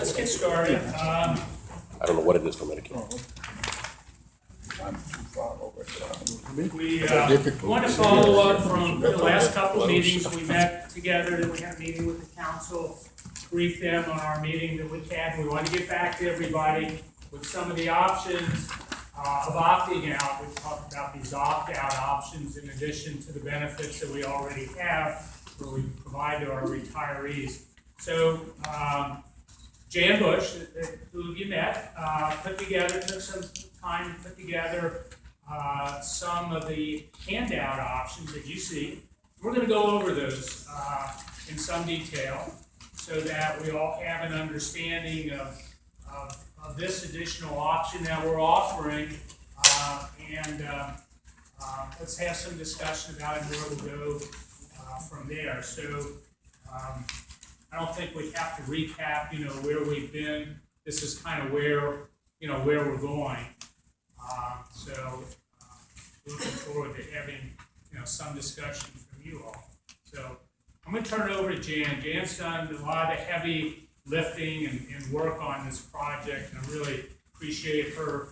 let's get started. I don't know what it is for Medicare. We want to follow up from the last couple of meetings. We met together, then we had a meeting with the council, briefed them on our meeting that we had. We want to get back to everybody with some of the options of opting out. We talked about these opt-out options in addition to the benefits that we already have, where we provide to our retirees. So, Jan Bush, who you met, took some time to put together some of the handout options that you see. We're going to go over those in some detail so that we all have an understanding of this additional option that we're offering, and let's have some discussion about it and where we'll go from there. So I don't think we have to recap, where we've been. This is kind of where we're going. So looking forward to having, some discussion from you all. So I'm going to turn it over to Jan. Jan's done a lot of heavy lifting and work on this project, and I really appreciate her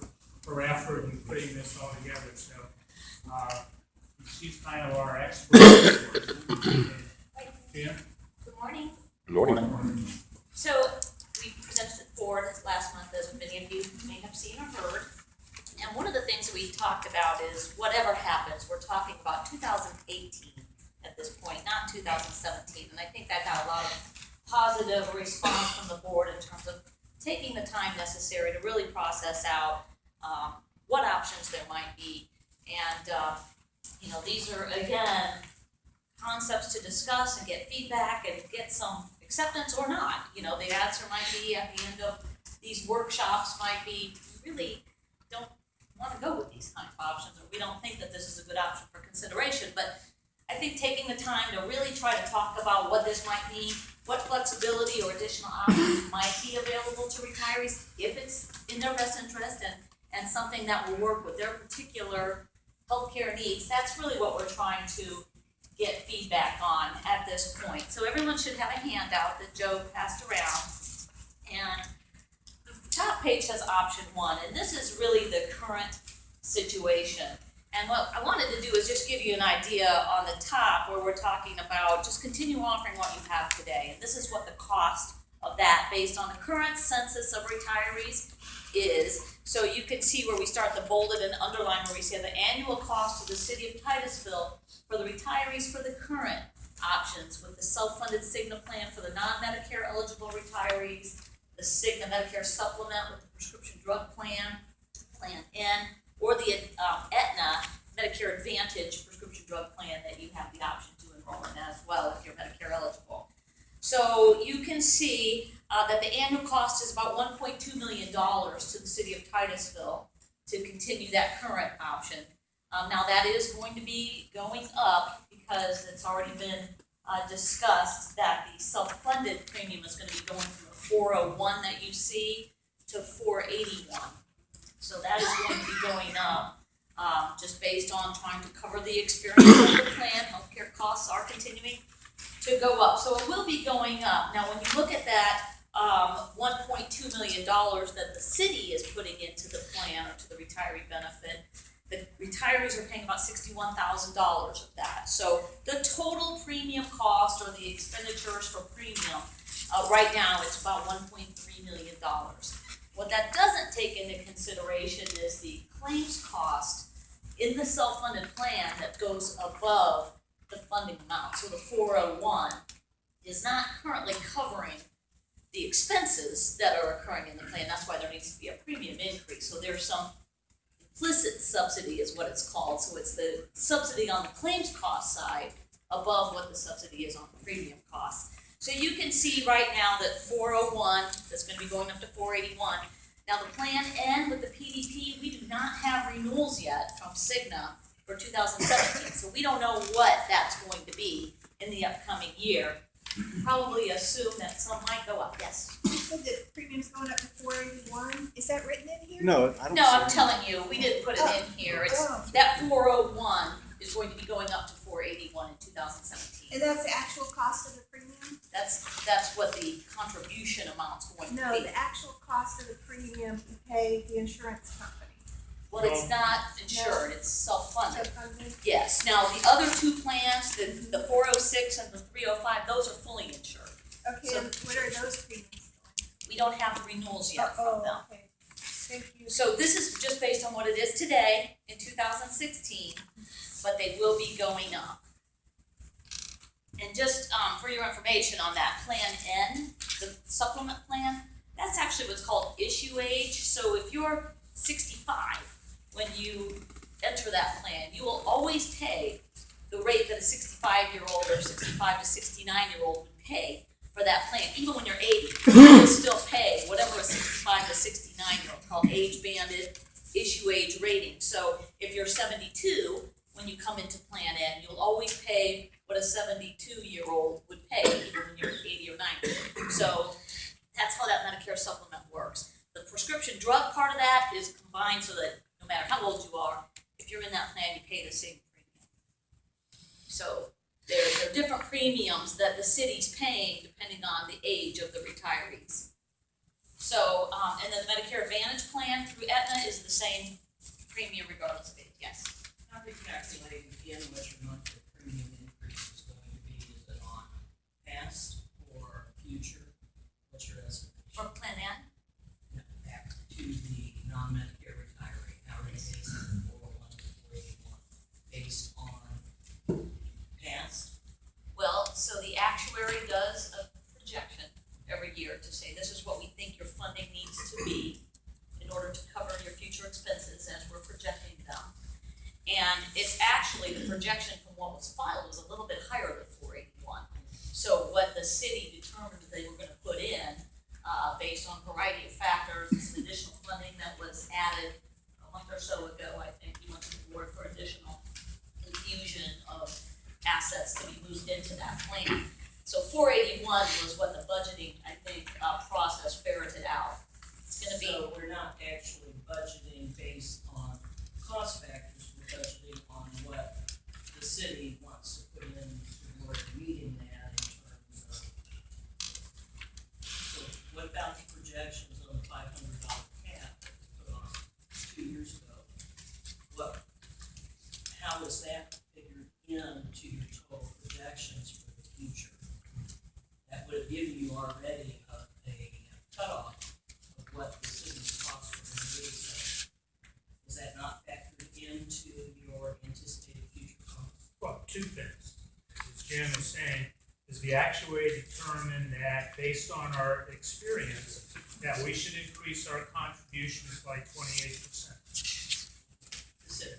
effort in putting this all together. So she's kind of our expert. Jan? Good morning. Good morning. So we presented the board last month, as many of you may have seen or heard. And one of the things we talked about is whatever happens, we're talking about 2018 at this point, not 2017. And I think that got a lot of positive response from the board in terms of taking the time necessary to really process out what options there might be. And, these are, again, concepts to discuss and get feedback and get some acceptance or not. The answer might be at the end of these workshops might be, we really don't want to go with these kind of options, or we don't think that this is a good option for consideration. But I think taking the time to really try to talk about what this might mean, what flexibility or additional options might be available to retirees, if it's in their best interest and something that will work with their particular healthcare needs, that's really what we're trying to get feedback on at this point. So everyone should have a handout that Joe passed around, and the top page has option 1, and this is really the current situation. And what I wanted to do is just give you an idea on the top where we're talking about just continue offering what you have today, and this is what the cost of that based on the current census of retirees is. So you can see where we start the bolded and underlined, where we say the annual cost to the city of Titusville for the retirees for the current options with the self-funded Cigna plan for the non-Medicare eligible retirees, the Cigna Medicare supplement with the prescription drug plan, Plan N, or the Aetna Medicare Advantage prescription drug plan that you have the option to enroll in as well if you're Medicare eligible. So you can see that the annual cost is about $1.2 million to the city of Titusville to continue that current option. Now that is going to be going up because it's already been discussed that the self-funded premium is going to be going from the 401 that you see to 481. So that is going to be going up just based on trying to cover the experience of the plan. Healthcare costs are continuing to go up. So it will be going up. Now when you look at that $1.2 million that the city is putting into the plan or to the retiree benefit, the retirees are paying about $61,000 of that. So the total premium cost or the expenditures for premium right now it's about $1.3 million. What that doesn't take into consideration is the claims cost in the self-funded plan that goes above the funding amount. So the 401 is not currently covering the expenses that are occurring in the plan. That's why there needs to be a premium increase. So there's some implicit subsidy is what it's called. So it's the subsidy on the claims cost side above what the subsidy is on the premium cost. So you can see right now that 401, that's going to be going up to 481. Now the Plan N with the PDP, we do not have renewals yet from Cigna for 2017. So we don't know what that's going to be in the upcoming year. Probably assume that some might go up. Yes? You said the premium's going up to 481. Is that written in here? No, I don't. No, I'm telling you, we didn't put it in here. It's that 401 is going to be going up to 481 in 2017. And that's the actual cost of the premium? That's what the contribution amount's going to be. No, the actual cost of the premium to pay the insurance company. Well, it's not insured, it's self-funded. Self-funded? Yes, now the other two plans, the 406 and the 305, those are fully insured. Okay, So- and what are those premiums going? We don't have the renewals yet from them. Oh, okay, thank you. So this is just based on what it is today in 2016, but they will be going up. And just for your information on that Plan N, the supplement plan, that's actually what's called issue age. So if you're 65, when you enter that plan, you will always pay the rate that a 65-year-old or 65 to 69-year-old would pay for that plan. Even when you're 80, you will still pay whatever a 65 to 69-year-old, called age-banded issue age rating. So if you're 72, when you come into Plan N, you'll always pay what a 72-year-old would pay, even when you're 80 or 90. So that's how that Medicare supplement works. The prescription drug part of that is combined so that no matter how old you are, if you're in that plan, you pay the same premium. So there are different premiums that the city's paying depending on the age of the retirees. So, and then the Medicare Advantage plan through Aetna is the same premium regardless of age, yes. How do you calculate again what your monthly premium increase is going to be? Is it on past or future? What's your estimation? For Plan N, No, back to the non-Medicare retiree, how are you basing the 401 to 481? Based on past? well, so the actuary does a projection every year to say this is what we think your funding needs to be in order to cover your future expenses as we're projecting them. And it's actually, the projection from what was filed was a little bit higher than 481. So what the city determined they were gonna put in, based on a variety of factors, some additional funding that was added a month or so ago, I think, you went to the board for additional infusion of assets to be moved into that plan. So 481 was what the budgeting, I think, process ferreted out. It's gonna be, So we're not actually budgeting based on cost factors, we're budgeting on what the city wants to put in toward meeting that in terms of. So what about the projections on the $500 cap that was put on 2 years ago? How is that figured into your total projections for the future? That would have given you already a cutoff of what the city's costs were going to be. So is that not factored into your anticipated future costs? Well, two things. As Jim is saying, is the actuary determined that based on our experience, that we should increase our contributions by 28%. Specific.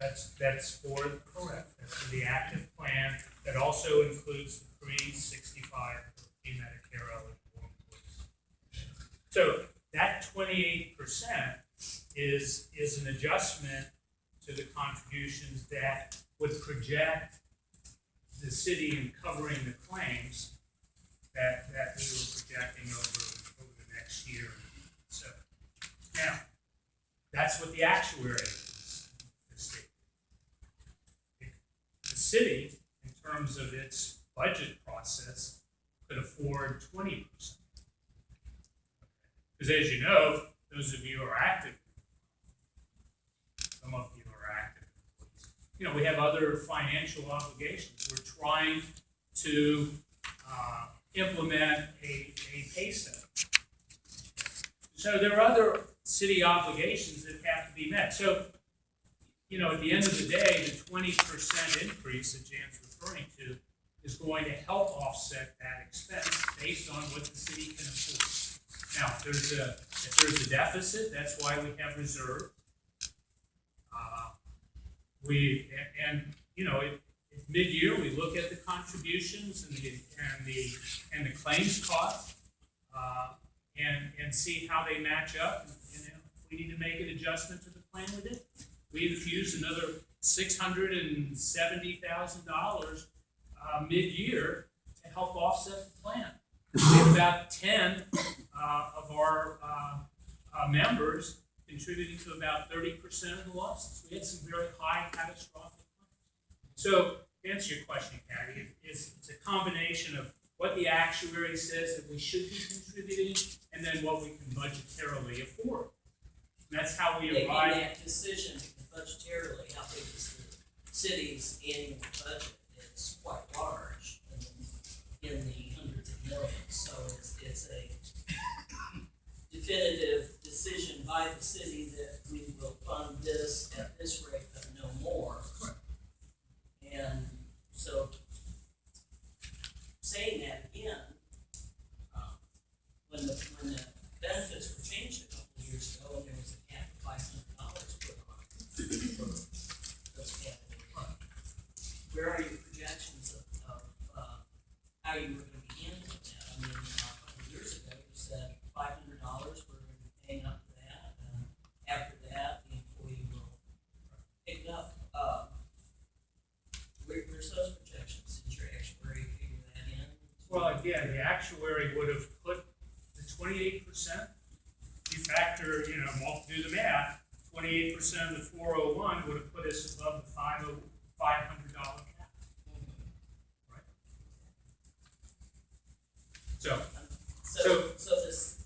That's for, correct, that's for the active plan. That also includes the pre-65 Medicare eligible employees. So that 28% is an adjustment to the contributions that would project the city in covering the claims that we were projecting over the next year. So now, that's what the actuary is, the state. The city, in terms of its budget process, could afford 20%. Because as you know, those of you who are active, some of you are active employees, you know, we have other financial obligations. We're trying to implement a pay stub. So there are other city obligations that have to be met. So, you know, at the end of the day, the 20% increase that Jan's referring to is going to help offset that expense based on what the city can afford. Now, if there's a deficit, that's why we have reserve. You know, if mid-year we look at the contributions and the claims cost, and see how they match up. And if we need to make an adjustment to the plan with it, we infuse another $670,000 mid-year to help offset the plan. We have about 10 of our members contributing to about 30% of the losses. We had some very high catastrophic claims. So to answer your question, Patty, it's a combination of what the actuary says that we should be contributing, and then what we can budgetarily afford. And that's how we Making arrive. that decision budgetarily, how big is the city's annual budget? It's quite large, in the hundreds of millions, so it's a definitive decision by the city that we will fund this at this rate, but no more. And so, saying that again, when the benefits were changed a couple of years ago, and there was a cap of $500 put on for those capital funds, where are your projections of how you were going to be handling that? I mean, a couple of years ago, you said $500 we're going to be paying up for that, and after that, the employee will pick it up. Where's those projections? Did your actuary figure that in? Well, again, the actuary would have put the 28%. You factor, do the math. 28% of the 401 would have put us above the $500 cap. Right. So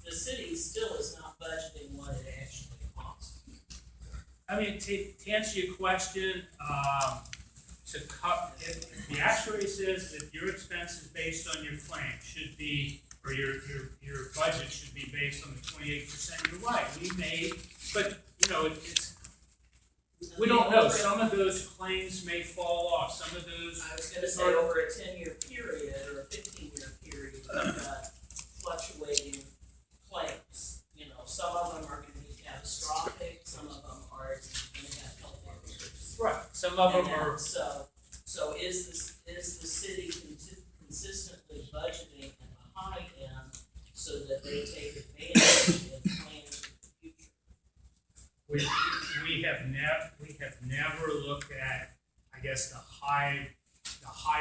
The city still is not budgeting what it actually costs. I mean, to answer your question, the actuary says that your expenses based on your claim should be, or your budget should be based on the 28%. You're right. But we don't know. Some of those claims may fall off. Some of those. I was going to say over a 10-year period or a 15-year period, you've got fluctuating claims. Some of them are going to be catastrophic. Some of them are going to have health issues. Right. Some of them are. So is the city consistently budgeting at the high end so that they take advantage of plans for the future? We have never looked at, I guess, the high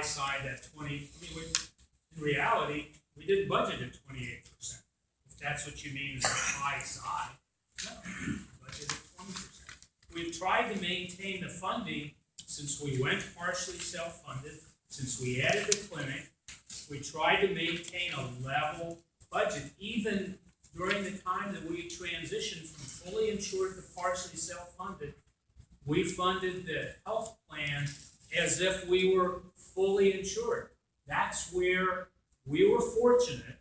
side at 20. In reality, we didn't budget at 28%. If that's what you mean as the high side, no, we budgeted at 20%. We've tried to maintain the funding since we went partially self-funded, since we added the clinic. We tried to maintain a level budget, even during the time that we transitioned from fully insured to partially self-funded. We funded the health plan as if we were fully insured. That's where we were fortunate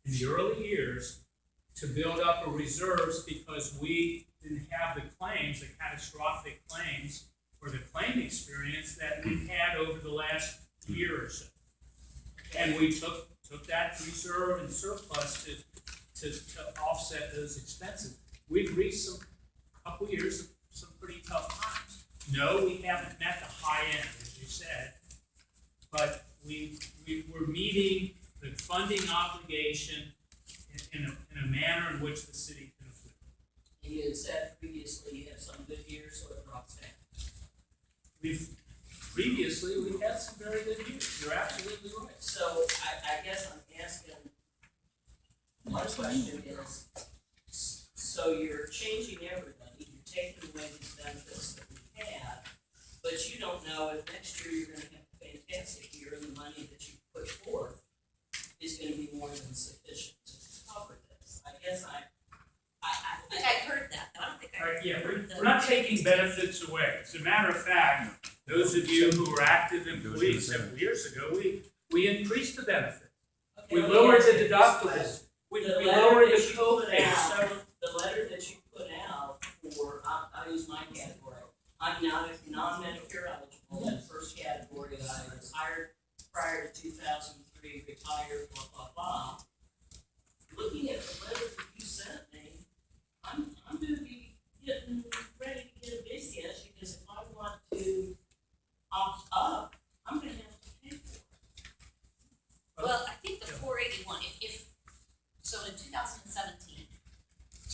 in the early years to build up a reserves, because we didn't have the claims, the catastrophic claims, or the claim experience that we've had over the last year or so. And we took that reserve and surplus to offset those expenses. We've reached a couple years of some pretty tough times. No, we haven't met the high end, as you said, but we're meeting the funding obligation in a manner in which the city can afford. And you had said previously you have some good years, so it drops down. We've had some very good years. You're absolutely right. So I guess I'm asking, one question is, so you're changing everybody, you're taking away these benefits that we had, but you don't know if next year you're gonna have a fantastic year and the money that you put forth is gonna be more than sufficient to cover this. I guess I think I heard that. I don't think I heard Yeah, that. we're not taking benefits away. As a matter of fact, those of you who were active employees several years ago, we increased the benefit. Okay, We let me lowered ask the you this deductibles. question. We The lowered letter the that you put copay. out, the letter that you put out for, I'll use my category. I'm non-Medicare eligible, in the first category, I was hired prior to 2003, retired, blah, blah, blah. Looking at the letter that you sent me, I'm gonna be getting ready to get a busy as because if I want to opt up, I'm gonna have to pay for it. Well, I think the 481, so in 2017,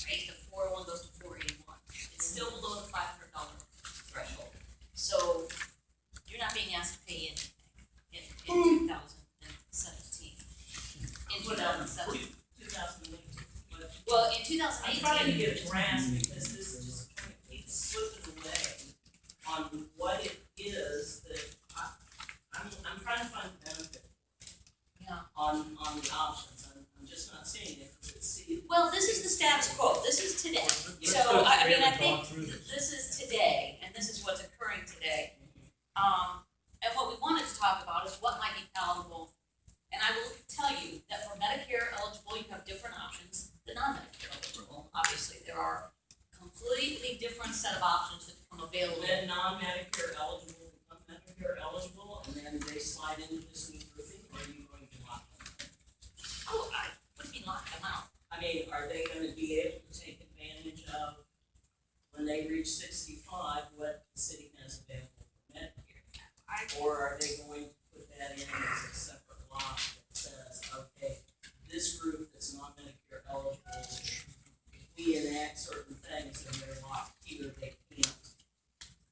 right, the 401 goes to 481. It's still below the $500 threshold. So you're not being asked to pay anything in 2017. In 2017. 2018. Well, in I'm 2018. trying to get a grasp because this is just keeps slipping away on what it is that I'm trying to find the benefit Yeah. on on the options. I'm just not seeing it, because it's, see. Well, this is the status quo, this is today. Let's So, go I through mean, I and think talk through this. this is today, and this is what's occurring today. And what we wanted to talk about is what might be palatable. And I will tell you that for Medicare eligible, you have different options than non-Medicare eligible. Obviously, there are completely different set of options that become available. Then non-Medicare eligible become Medicare eligible, and then they slide into this new grouping, or are you going to lock them? Oh, what do you mean lock them out? I mean, are they gonna be able to take advantage of, when they reach 65, what the city has available for Medicare? Or are they going to put that in as a separate block that says, okay, this group that's not Medicare eligible, if we enact certain things, then they're locked, either they can't.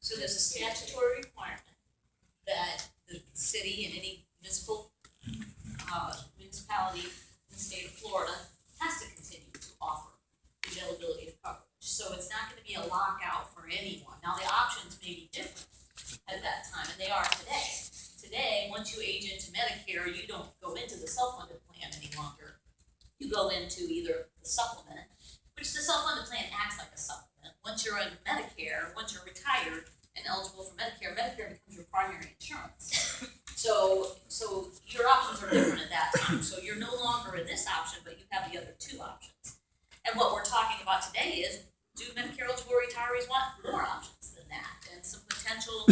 So there's a statutory requirement that the city and any municipality in the state of Florida has to continue to offer the availability of coverage. So it's not gonna be a lockout for anyone. Now, the options may be different at that time, and they are today. Today, once you age into Medicare, you don't go into the self-funded plan any longer. You go into either the supplement, which the self-funded plan acts like a supplement. Once you're in Medicare, once you're retired and eligible for Medicare, Medicare becomes your primary insurance. So your options are different at that time. So you're no longer in this option, but you have the other two options. And what we're talking about today is, do Medicare eligible retirees want more options than that? And some potential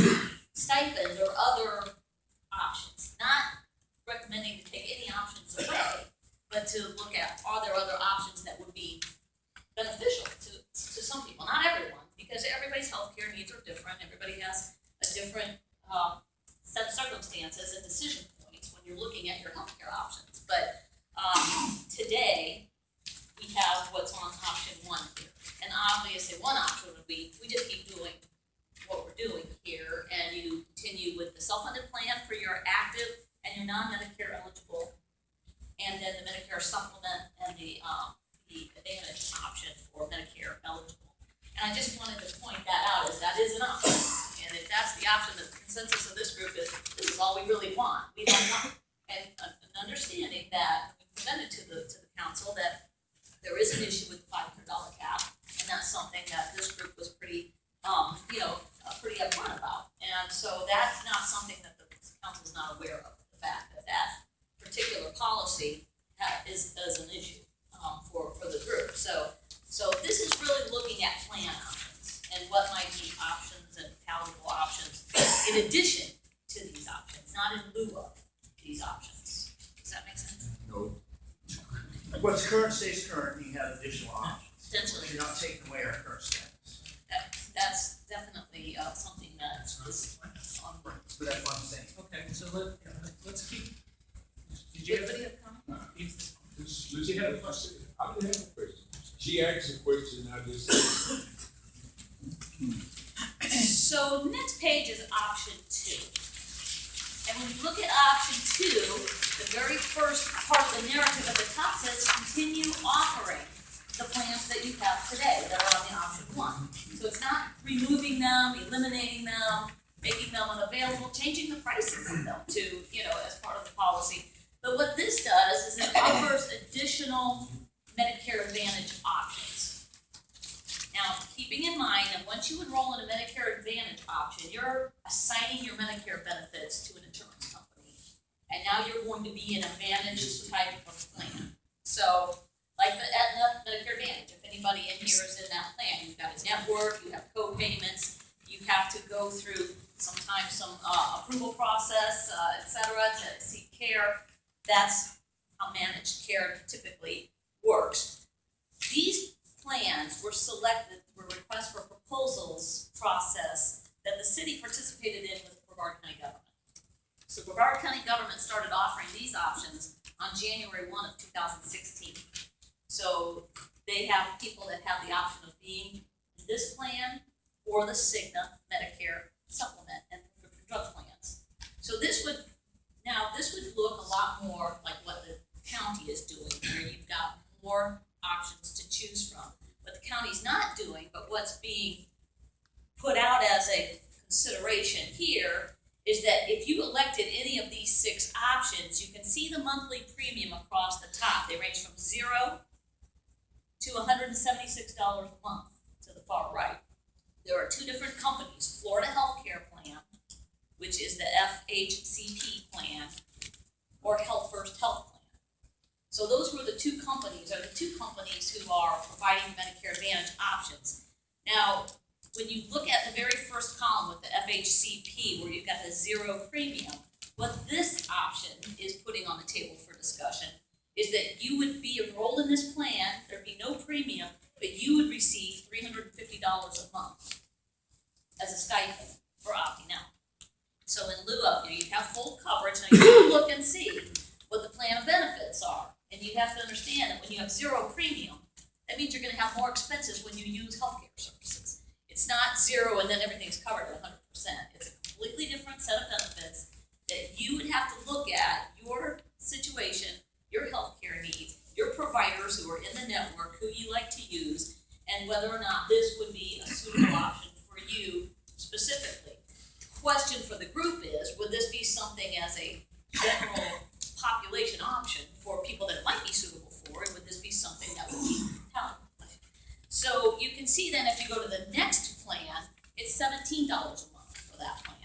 stipend or other options. Not recommending to take any options away, but to look at, are there other options that would be beneficial to some people, not everyone, because everybody's healthcare needs are different. Everybody has a different set of circumstances and decision points when you're looking at your healthcare options. But today, we have what's on option one here. And obviously, one option would be, we just keep doing what we're doing here, and you continue with the self-funded plan for your active and your non-Medicare eligible, and then the Medicare supplement and the Advantage option for Medicare eligible. And I just wanted to point that out, as that is an option. And if that's the option, the consensus of this group is, this is all we really want. We don't want, and an understanding that we presented to the council that there is an issue with the $500 cap, and that's something that this group was pretty, pretty upfront about. And so that's not something that the council is not aware of, the fact that that particular policy is an issue for the group. So this is really looking at plan options and what might be options and palatable options in addition to these options, not in lieu of these options. Does that make sense? No. What's current stays current, you have additional options. Potentially. You're not taking away our current status. That's definitely something that is on. Right. So that's what I'm saying. Okay, so let's keep, did you have any comment? Did you have a question? I didn't have a question. She asked a question, I just. So next page is option 2. And when you look at option 2, the very first part of the narrative at the top says continue offering the plans that you have today that are on the option 1. So it's not removing them, eliminating them, making them unavailable, changing the prices of them to, as part of the policy. But what this does is it offers additional Medicare Advantage options. Now, keeping in mind that once you enroll in a Medicare Advantage option, you're assigning your Medicare benefits to an insurance company. And now you're going to be in a managed type of plan. So, like the Aetna Medicare Advantage, if anybody in here is in that plan, you've got a network, you have co-payments, you have to go through sometimes some approval process, et cetera, to seek care. That's how managed care typically works. These plans were selected through a request for proposals process that the city participated in with Brevard County government. So Brevard County government started offering these options on January 1 of 2016. So they have people that have the option of being in this plan or the Cigna Medicare supplement and prescription drug plans. So this would look a lot more like what the county is doing, where you've got more options to choose from. What the county's not doing, but what's being put out as a consideration here, is that if you elected any of these these 6 options, you can see the monthly premium across the top. They range from $0 to $176 a month to the far right. There are 2 different companies, Florida Healthcare Plan, which is the FHCP plan, or Health First Health Plan. So those were the 2 companies, who are providing Medicare Advantage options. Now, when you look at the very first column with the FHCP, where you've got the 0 premium, what this option is putting on the table for discussion is that you would be enrolled in this plan, there'd be no premium, but you would receive $350 a month as a stipend for opting out. So in lieu of, you have full coverage, now you can look and see what the plan of benefits are. And you have to understand that when you have 0 premium, that means you're gonna have more expenses when you use healthcare services. It's not 0 and then everything's covered at 100%. It's a completely different set of benefits that you would have to look at your situation, your healthcare needs, your providers who are in the network, who you like to use, and whether or not this would be a suitable option for you specifically. Question for the group is, would this be something as a general population option for people that it might be suitable for, and would this be something that would be compelling? So you can see then if you go to the next plan, it's $17 a month for that plan.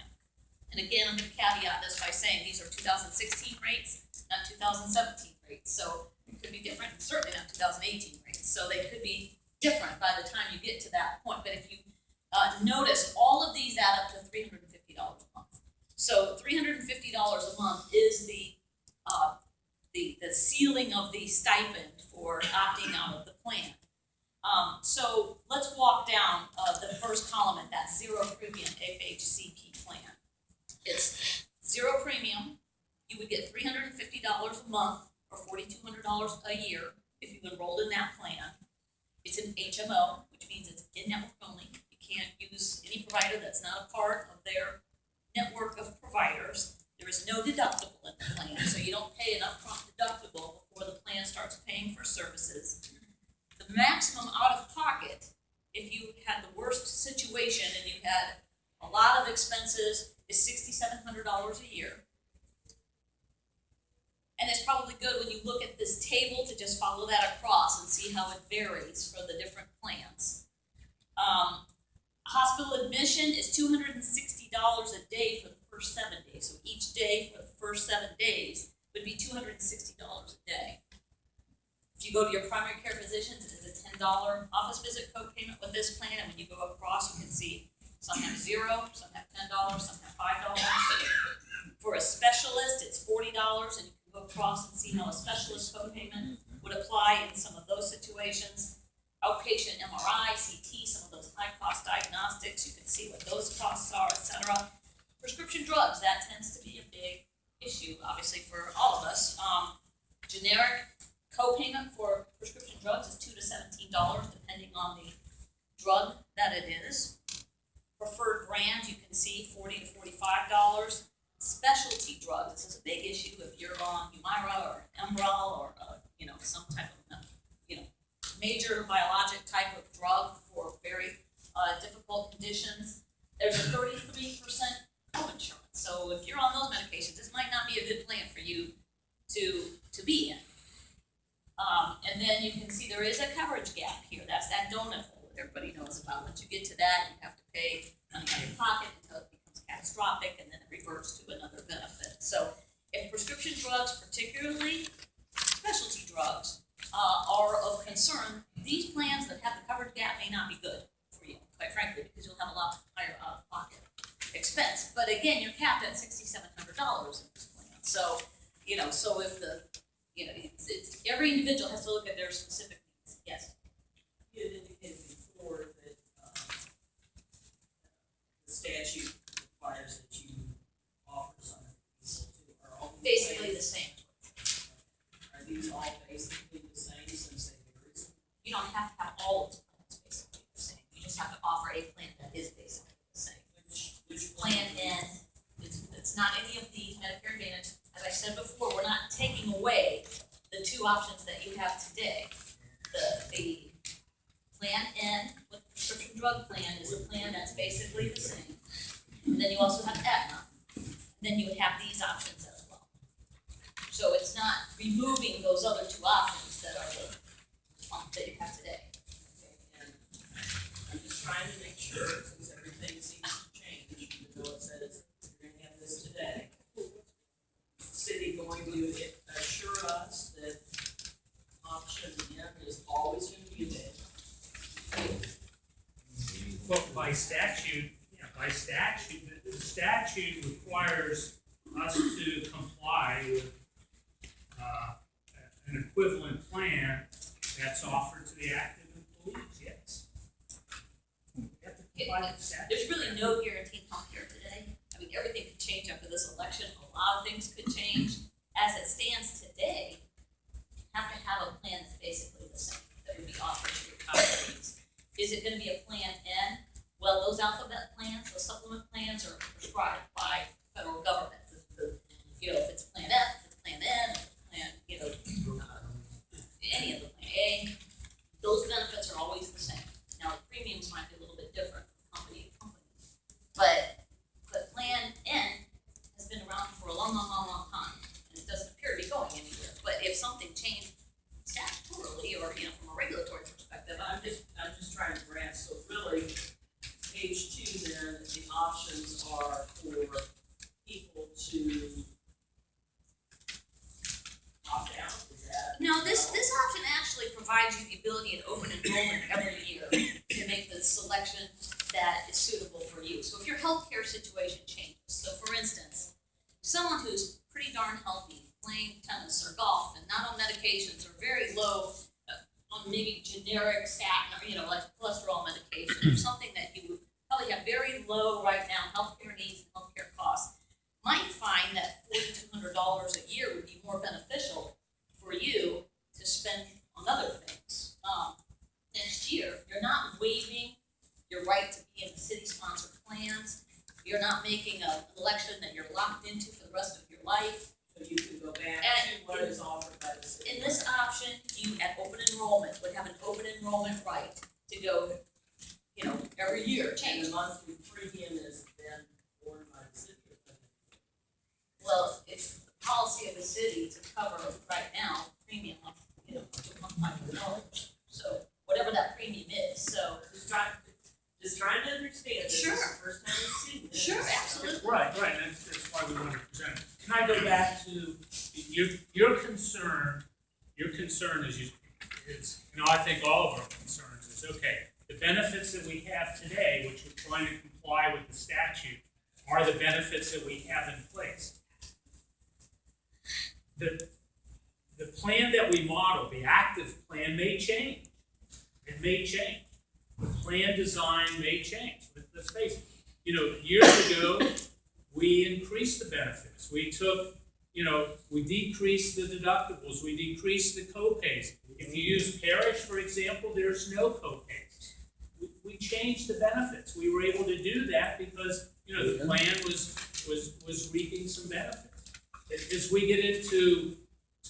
And again, I'm going to caveat this by saying these are 2016 rates, not 2017 rates. So it could be different, and certainly not 2018 rates. So they could be different by the time you get to that point. But if you notice, all of these add up to $350 a month. So $350 a month is the ceiling of the stipend for opting out of the plan. So let's walk down the first column at that 0 premium FHCP plan. It's 0 premium. You would get $350 a month or $4,200 a year if you enrolled in that plan. It's an HMO, which means it's in-network only. You can't use any provider that's not a part of their network of providers. There is no deductible in the plan, so you don't pay an upfront deductible before the plan starts paying for services. The maximum out-of-pocket, if you had the worst situation and you had a lot of expenses, is $6,700 a year. And it's probably good when you look at this table to just follow that across and see how it varies for the different plans. Hospital admission is $260 a day for the first 7 days. So each day for the first 7 days would be $260 a day. If you go to your primary care physicians, it is a $10 office visit co-payment with this plan. And when you go across, you can see some have 0, some have $10, some have $5. For a specialist, it's $40, and you can go across and see how a specialist co-payment would apply in some of those situations. Outpatient MRI, CT, some of those high-cost diagnostics, you can see what those costs are, etc. Prescription drugs, that tends to be a big issue, obviously, for all of us. Generic co-payment for prescription drugs is $2 to $17, depending on the drug that it is. Preferred brand, you can see $40 to $45. Specialty drugs, this is a big issue if you're on Humira or Enbrel or some type of major biologic type of drug for very difficult conditions. There's a 33% co-insurance. So if you're on those medications, this might not be a good plan for you to be in. And then you can see there is a coverage gap here. That's that donut hole that everybody knows about. Once you get to that, you have to pay money out of your pocket until it becomes catastrophic, and then it reverts to another benefit. So if prescription drugs, particularly specialty drugs, are of concern, these plans that have the coverage gap may not be good for you, quite frankly, because you'll have a lot higher out-of-pocket expense. But again, you're capped at $6,700 in this plan. So, so if it's every individual has to look at their specific needs. Yes? You had indicated before that the statute requires that you offer some of these are all Basically the same. Are these all basically the same since they vary? You don't have to have all of the plans basically the same. You just have to offer a plan that is basically the same. Which plan N, it's not any of the Medicare Advantage. As I said before, we're not taking away the 2 options that you have today. The plan N with the prescription drug plan is a plan that's basically the same. And then you also have Aetna. And then you would have these options as well. So it's not removing those other two options that are the, that you have today. And I'm just trying to make sure, since everything seems to change, even though it says you're gonna have this today. Is the city going to assure us that option M is always gonna be available? Well, by statute, the statute requires us to comply with an equivalent plan that's offered to the active employees, yes. We have to comply with the statute. There's really no guaranteed healthcare today. I mean, everything could change after this election, a lot of things could change. As it stands today, you have to have a plan that's basically the same, that would be offered to retirees. Is it gonna be a plan N? Well, those alphabet plans, those supplement plans are prescribed by federal government. You know, if it's plan F, if it's plan N, if it's plan, you know, any of the plan A, those benefits are always the same. Now, the premiums might be a little bit different from company to company. But plan N has been around for a long time, and it doesn't appear to be going anywhere. But if something changed statutorily or, you know, from a regulatory perspective, I'm just trying to grasp, so really, page 2 then, the options are for people to opt out, is that? no, this option actually provides you the ability in open enrollment every year to make the selection that is suitable for you. So if your healthcare situation changes, so for instance, someone who's pretty darn healthy, playing tennis or golf and not on medications or very low on maybe generic statin or, you know, like cholesterol medication or something that you would probably have very low right now healthcare needs and healthcare costs, might find that $4,200 a year would be more beneficial for you to spend on other things. Next year, you're not waiving your right to be in the city-sponsored plans. You're not making an election that you're locked into for the rest of your life. So you can go back And to what is offered by the city. In this option, you at open enrollment would have an open enrollment right to go, you know, every year, And change. the monthly premium is then borne by the city. Well, it's the policy of the city to cover right now premium, you know, $2,500. So whatever that premium is, so. Just trying to understand, this is Sure. the first time we've seen this. Sure, absolutely. Right, and that's why we want to present it. Can I go back to your concern is, you know, I think all of our concerns is, okay, the benefits that we have today, which we're trying to comply with the statute, are the benefits that we have in place. The plan that we model, the active plan, may change. It may change. The plan design may change. Let's face it, you know, years ago, we increased the benefits. We took, you know, we decreased the deductibles, we decreased the co-pays. If you use Parish, for example, there's no co-pays. We changed the benefits. We were able to do that because, you know, the plan was reaping some benefits. As we get into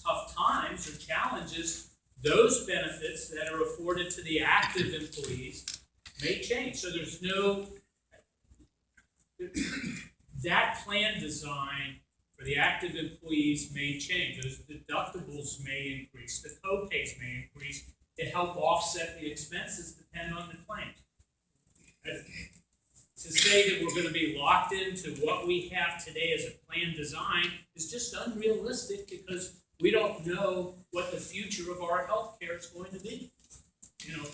tough times or challenges, those benefits that are afforded to the active employees may change. So there's no, that plan design for the active employees may change. Those deductibles may increase, the co-pays may increase to help offset the expenses depend on the claim. To say that we're going to be locked into what we have today as a plan design is just unrealistic because we don't know what the future of our healthcare is going to be. You know,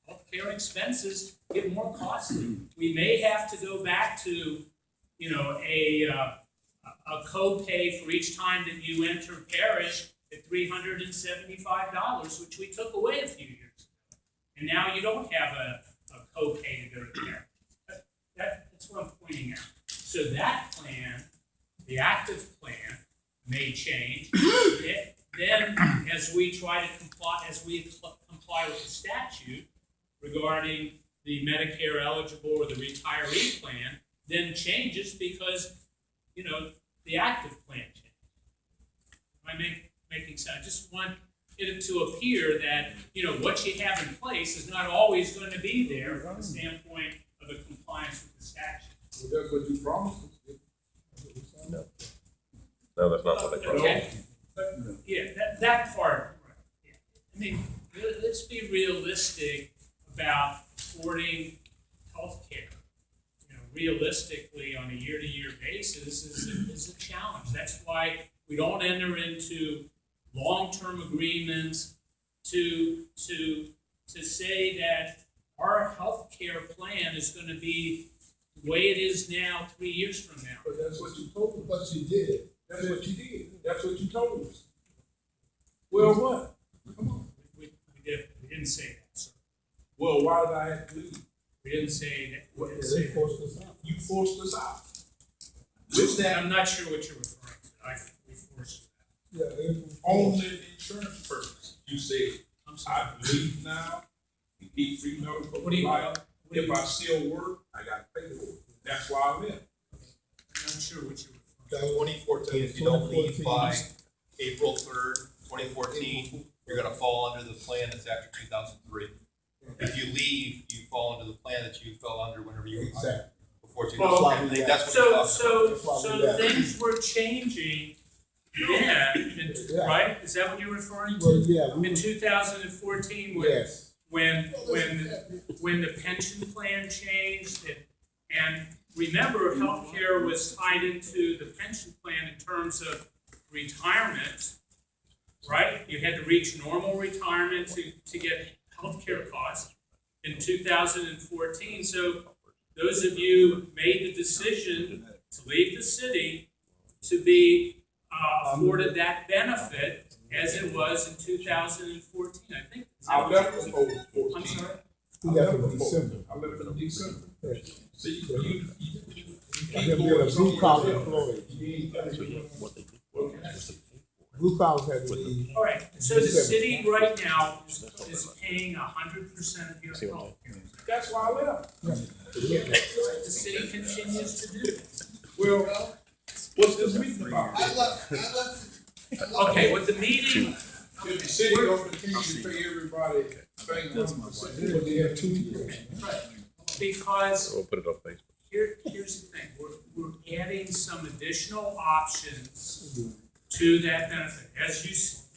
healthcare expenses get more costly. We may have to go back to, you know, a copay for each time that you enter Parish at $375, which we took away a few years ago. And now you don't have a copay to go to Parish. That's what I'm pointing out. So that plan, the active plan, may change. Then, as we try to comply, comply with the statute regarding the Medicare eligible or the retiree plan, then changes because, you know, the active plan changes. Am I making sense? I just want it to appear that, you know, what you have in place is not always going to be there from the standpoint of a compliance with the statute. Well, that's what you promised us. No, that's not what they promised. Okay, that part, right, yeah. I mean, let's be realistic about affording healthcare. You know, realistically, on a year-to-year basis is a challenge. That's why we don't enter into long-term agreements to say that our healthcare plan is going to be the way it is now 3 years from now. But that's what you told us. But you did. That's what you did. That's what you told us. Well, what? Come on. We didn't say that, sir. Well, why did I have to leave? We didn't say that. We Well, didn't they say that. forced us out. You forced us out. With that, I'm not sure what you're referring to. We forced you out. yeah, on the insurance purpose, you said, I'm sorry. I leave now, and keep free medical. What do you life. want? If I still work, I got to pay for it. That's why I left. I'm not sure what you're referring to. 2014, if you don't leave by April 3rd, 2014, you're gonna fall under the plan that's after 2003. If you leave, you fall under the plan that you fell under whenever you were hired Exactly. before Well, 2003. That's what you're So, talking about. so things were changing then, right? Is that what you're referring Well, to? yeah, In 2014, yes. when the pension plan changed, and remember, healthcare was tied into the pension plan in terms of retirement, right? You had to reach normal retirement to get healthcare costs in 2014. So those of you made the decision to leave the city to be afforded that benefit as it was in 2014. I think. Is that I what left you're- before I'm 14. sorry? He left in December. I left in December. See, you He'll be a blue collar employee. Blue collars had to leave. All right, so the city right now is paying 100% of your health care. That's why I left. The city continues to do it. Well, what's this meeting about? Okay, with the meeting, If the city don't continue to pay everybody, paying 100%. But they have 2 years. because We'll put it on Facebook. here's the thing, we're adding some additional options to that benefit.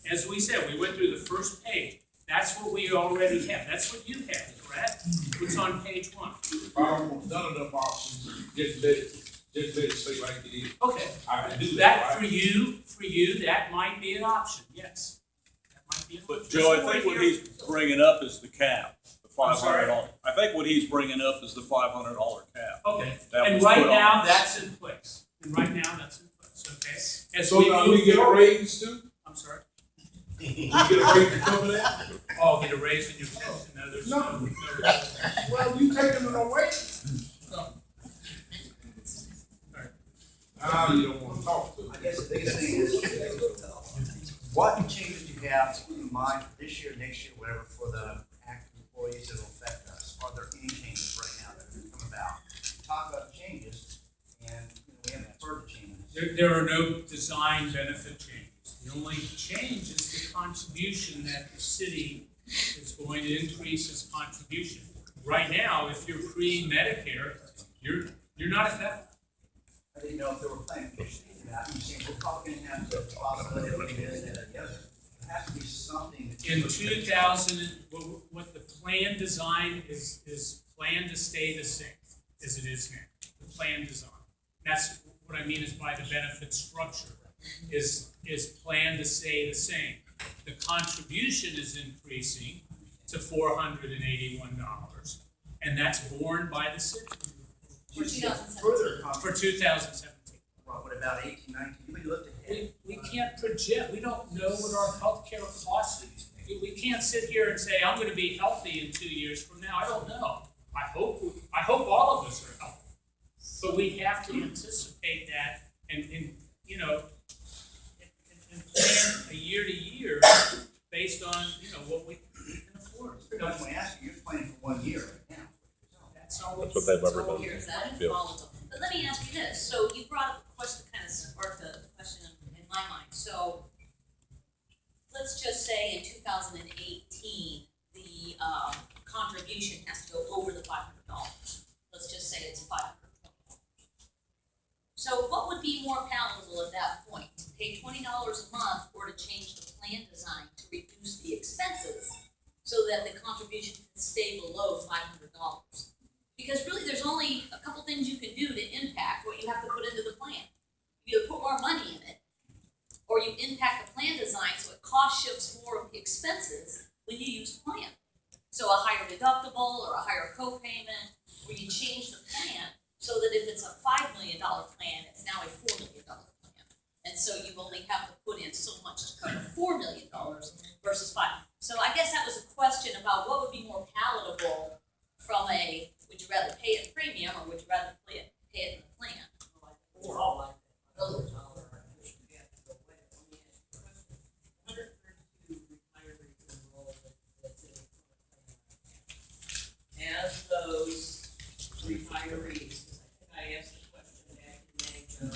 As we said, we went through the first page. That's what we already have. That's what you have, correct? It's on page 1. If I don't want none of them options, just let it stay like it is. Okay. I can do That that, for right? you, that might be an option, yes. That might be an option. But Joe, I think what he's bringing up is the cap, the I'm sorry? $500. I think what he's bringing up is the $500 cap. Okay, That and was right put on. now, that's in place. Okay? As So we now move we get a forward, raise too? I'm sorry. You get a raise to cover that? Oh, get a raise in your pension, no, there's no. Well, you taking it away? Now you don't wanna talk to me. I guess the biggest thing is, what changes do you have in mind for this year, next year, whatever, for the active employees that will affect us? Are there any changes right now that have come about? We talk about the changes, and we haven't heard the changes. There are no design benefit changes. The only change is the contribution that the city is going to increase its contribution. Right now, if you're pre-Medicare, you're not affected. I didn't know if they were planning to change that. I'm saying we're probably gonna have the possibility of doing this and the other. There has to be something. that- In 2000, what the plan design is planned to stay the same as it is now. The plan design. That's what I mean is by the benefit structure is planned to stay the same. The contribution is increasing to $481, and that's borne by the city Do you see a 2017. Further for contribution. 2017. What about 18, 19? We looked ahead. We can't project, we don't know what our healthcare costs is. We can't sit here and say, I'm gonna be healthy in 2 years from now, I don't know. I hope all of us are healthy. But we have to anticipate that and you know, and plan a year to year based on, what we can afford. Pretty much when I ask you, you're planning for 1 year right now. That's all. That's what they've ever Oh, done. here's that, Yeah. volatile. But let me ask you this, so you brought up a question, kind of sparked a question in my mind, so let's just say in 2018, the contribution has to go over the $500. Let's just say it's $520. So what would be more palatable at that point, to pay pay $20 a month or to change the plan design to reduce the expenses so that the contribution can stay below $500. Because really, there's only a couple things you can do to impact what you have to put into the plan. You either put more money in it, or you impact the plan design so it cost shifts more of the expenses when you use plan. So a higher deductible or a higher co-payment, or you change the plan so that if it's a $5 million plan, it's now a $4 million plan. And so you only have to put in so much to cover $4 million versus 5. So I guess that was a question about what would be more palatable from a, would you rather pay it premium or would you rather pay it in the plan? Or all like that. $132 retirees enrolled that's in a plan. As those retirees, because I think I asked the question back in May, Joe,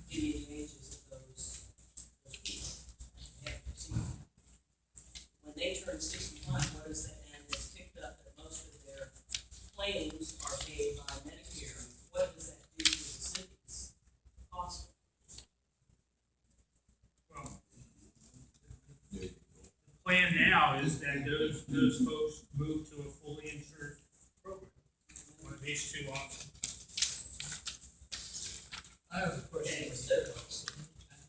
give you the ages of those people. When they turn 61, what is that? And it's picked up that most of their claims are paid by Medicare. What does that do to the city's cost? Well, the plan now is that those folks move to a fully insured program. One of these two options. I have a question. Okay, so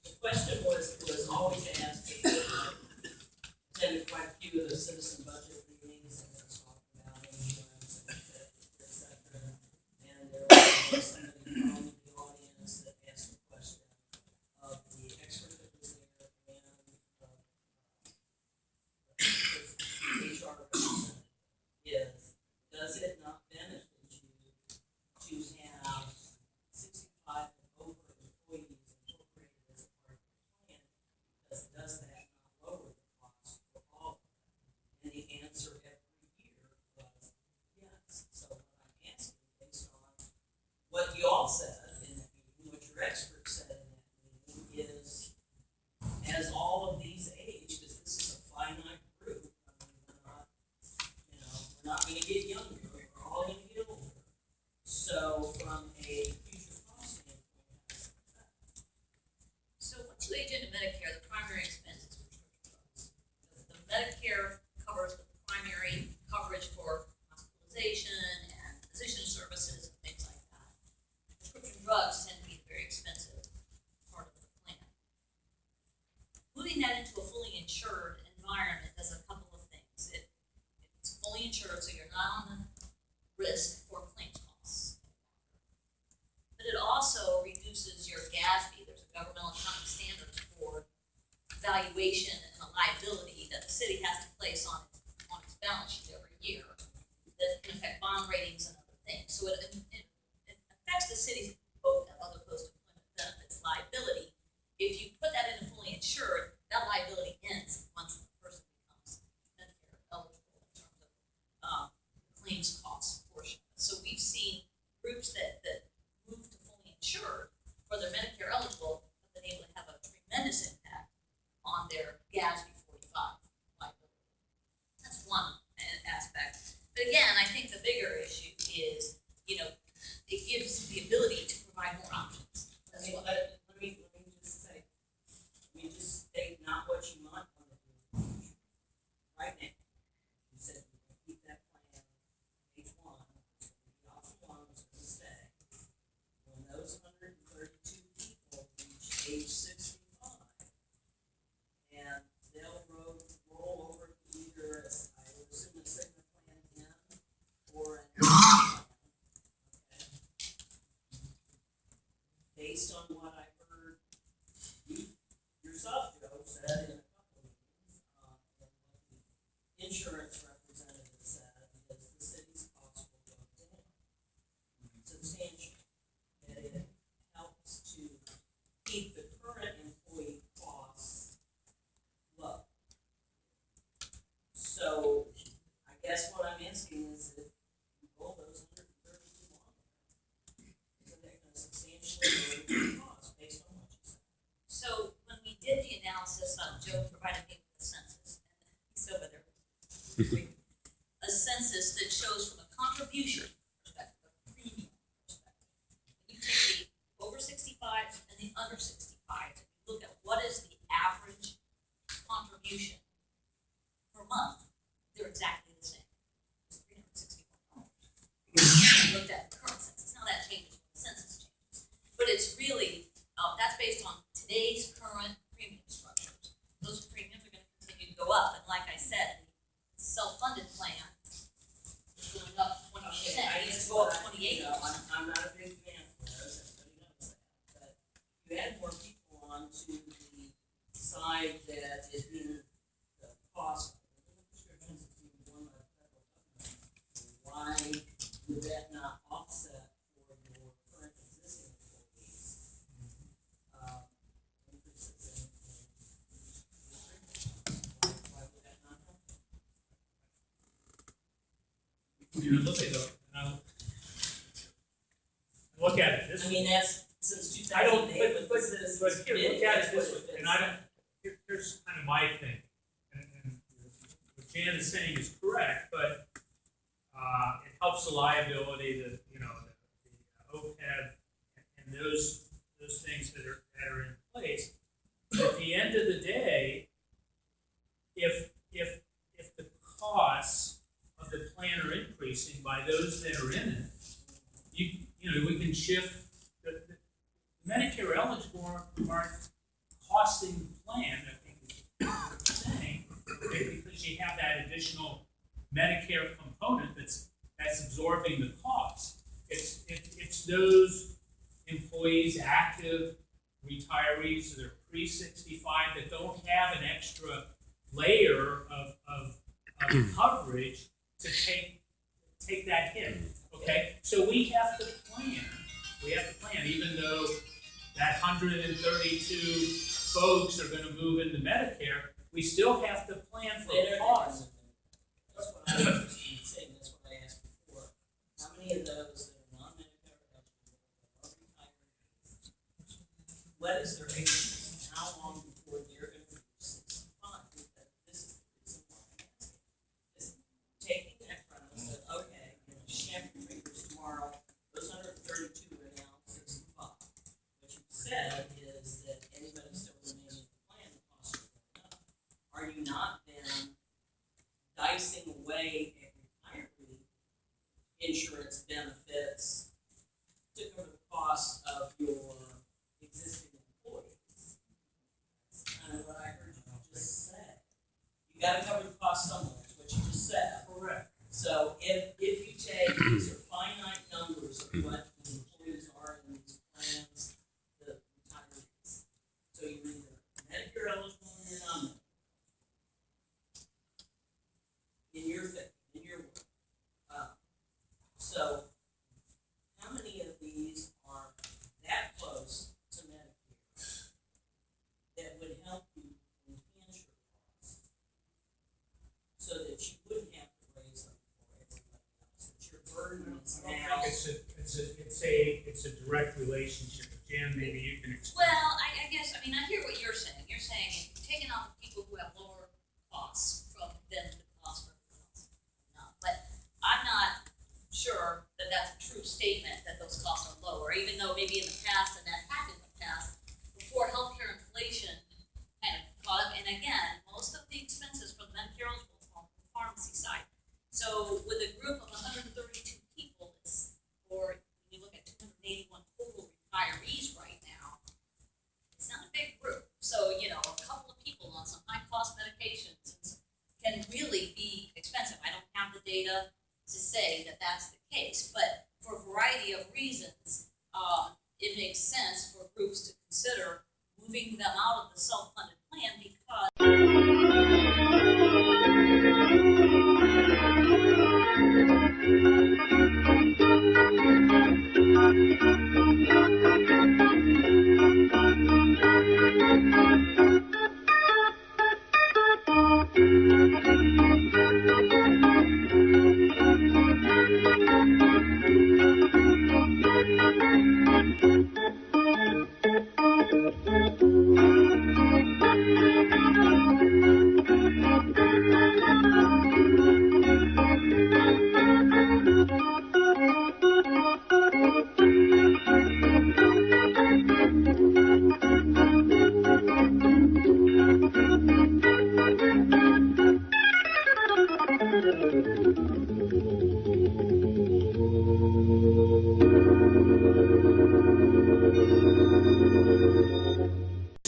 the question was always asked, attended quite a few of the citizen budget meetings and was talking about insurance and et cetera. And there was somebody from the audience that asked the question of the expert that was there and the HR representative is, does it not benefit you to have 65 and over employees incorporated as a part of the plan? Because does that not lower the cost for all of them? And the answer every year was yes. So what I'm asking, based on what you all said in that meeting, what your expert said in that meeting, is as all of these age, because this is a finite group, I mean, we're not gonna get younger, we're all gonna get older. So from a future cost standpoint, how does that affect? So once you age into Medicare, the primary expense is prescription drugs. The Medicare covers the primary coverage for hospitalization and physician services and things like that. Prescription drugs tend to be the very expensive part of the plan. Moving that into a fully insured environment does a couple of things. It's fully insured, so you're not on the risk for claims costs. But it also reduces your GASB. There's a governmental accounting standard for valuation and the liability that the city has to place on its balance sheet every year that can affect bond ratings and other things. So it affects the city's both other post-employment benefits liability. If you put that into fully insured, that liability ends once the person becomes Medicare eligible in terms of claims cost portion. So we've seen groups that move to fully insured for their Medicare eligible have been able to have a tremendous impact on their GASB 45 liability. That's one aspect. But again, I think the bigger issue is, it gives the ability to provide more options. I mean, let me just state not what you might want to do in the future. Right now, you said you're going to keep that plan, H1, it's going to be option 1, it's going to stay. When those 132 people reach age 65, and they'll roll over to either, I would assume, a Cigna plan in or an plan. Okay. Based on what I heard you yourself, Joe, said in a couple of meetings, and what the insurance representative said, is the city's costs will go down substantially. That it helps to keep the current employee costs low. So I guess what I'm asking is if you roll those 132 on there, isn't that going to substantially lower your costs based on what you said? So when we did the analysis, Joe provided me with a census, and he's over there. A census that shows from a contribution perspective, a premium perspective. You take the over 65s and the under 65s, and you look at what is today's current premium structures, those premiums are gonna continue to go up, and like I said, the self-funded plan is going up 20%, it needs to go up 28%. I'm not a big fan of those, everybody knows that, but you add more people onto the side that is being the cost of the prescriptions is being borne by the federal government. Why would that not offset for your current existing employees? Increases in why would that not help? You know, look at it, look at it this I way. mean, that's since I don't, 2008 with the but citizens. here, bid, look at that's it what this way, it's been and I don't, here's kind of my thing. And what Jan is saying is correct, but, it helps the liability, the OPEB and those things that are in place. But at the end of the day, if the costs of the plan are increasing by those that are in it, we can shift the Medicare eligible aren't costing the plan, I think is what you're saying, okay, because you have that additional Medicare component that's absorbing the cost. It's those employees, active retirees that are pre-65 that don't have an extra layer of coverage to take that hit. Okay, so we have to plan, even though that 132 folks are gonna move into Medicare, we still have to plan for They're cost. That's what I was interested in saying, that's what I asked before. How many of those that are non-Medicare eligible are retirees? What is their age, and how long before they're gonna reach 65? This is the reason why I'm asking. Is taking that premise that, okay, snap your fingers tomorrow, those 132 are now 65. What you said is that anybody still remaining in the plan, the costs are going up. Are you not then dicing away at retiree insurance benefits to cover the cost of your existing employees? That's kind of what I heard you just say. You gotta cover the cost somewhere, is what you just said. Correct. So if you take, these are finite numbers of what the employees are in these plans, the retirees. So you're either Medicare eligible or you're not. In your thing, in your work. So how many of these are that close to Medicare that would help you enhance your costs? So that you wouldn't have to raise them for everybody else, that your burden is I now. don't think it's a direct relationship. Jan, maybe you can explain. Well, I guess, I hear what you're saying. You're saying if you're taking off the people who have lower costs from them, the cost for everyone else. No, but I'm not sure that that's a true statement that those costs are lower, even though maybe in the past, and that happened in the past, before healthcare inflation kind of caught up. And again, most of the expenses for the Medicare eligible fall on the pharmacy side. So with a group of 132 people, or when you look at 281 total retirees right now, it's not a big group. So, a couple of people on some high cost medications can really be expensive. I don't have the data to say that that's the case, but for a variety of reasons, it makes sense for groups to consider moving them out of the self-funded plan because Thank you.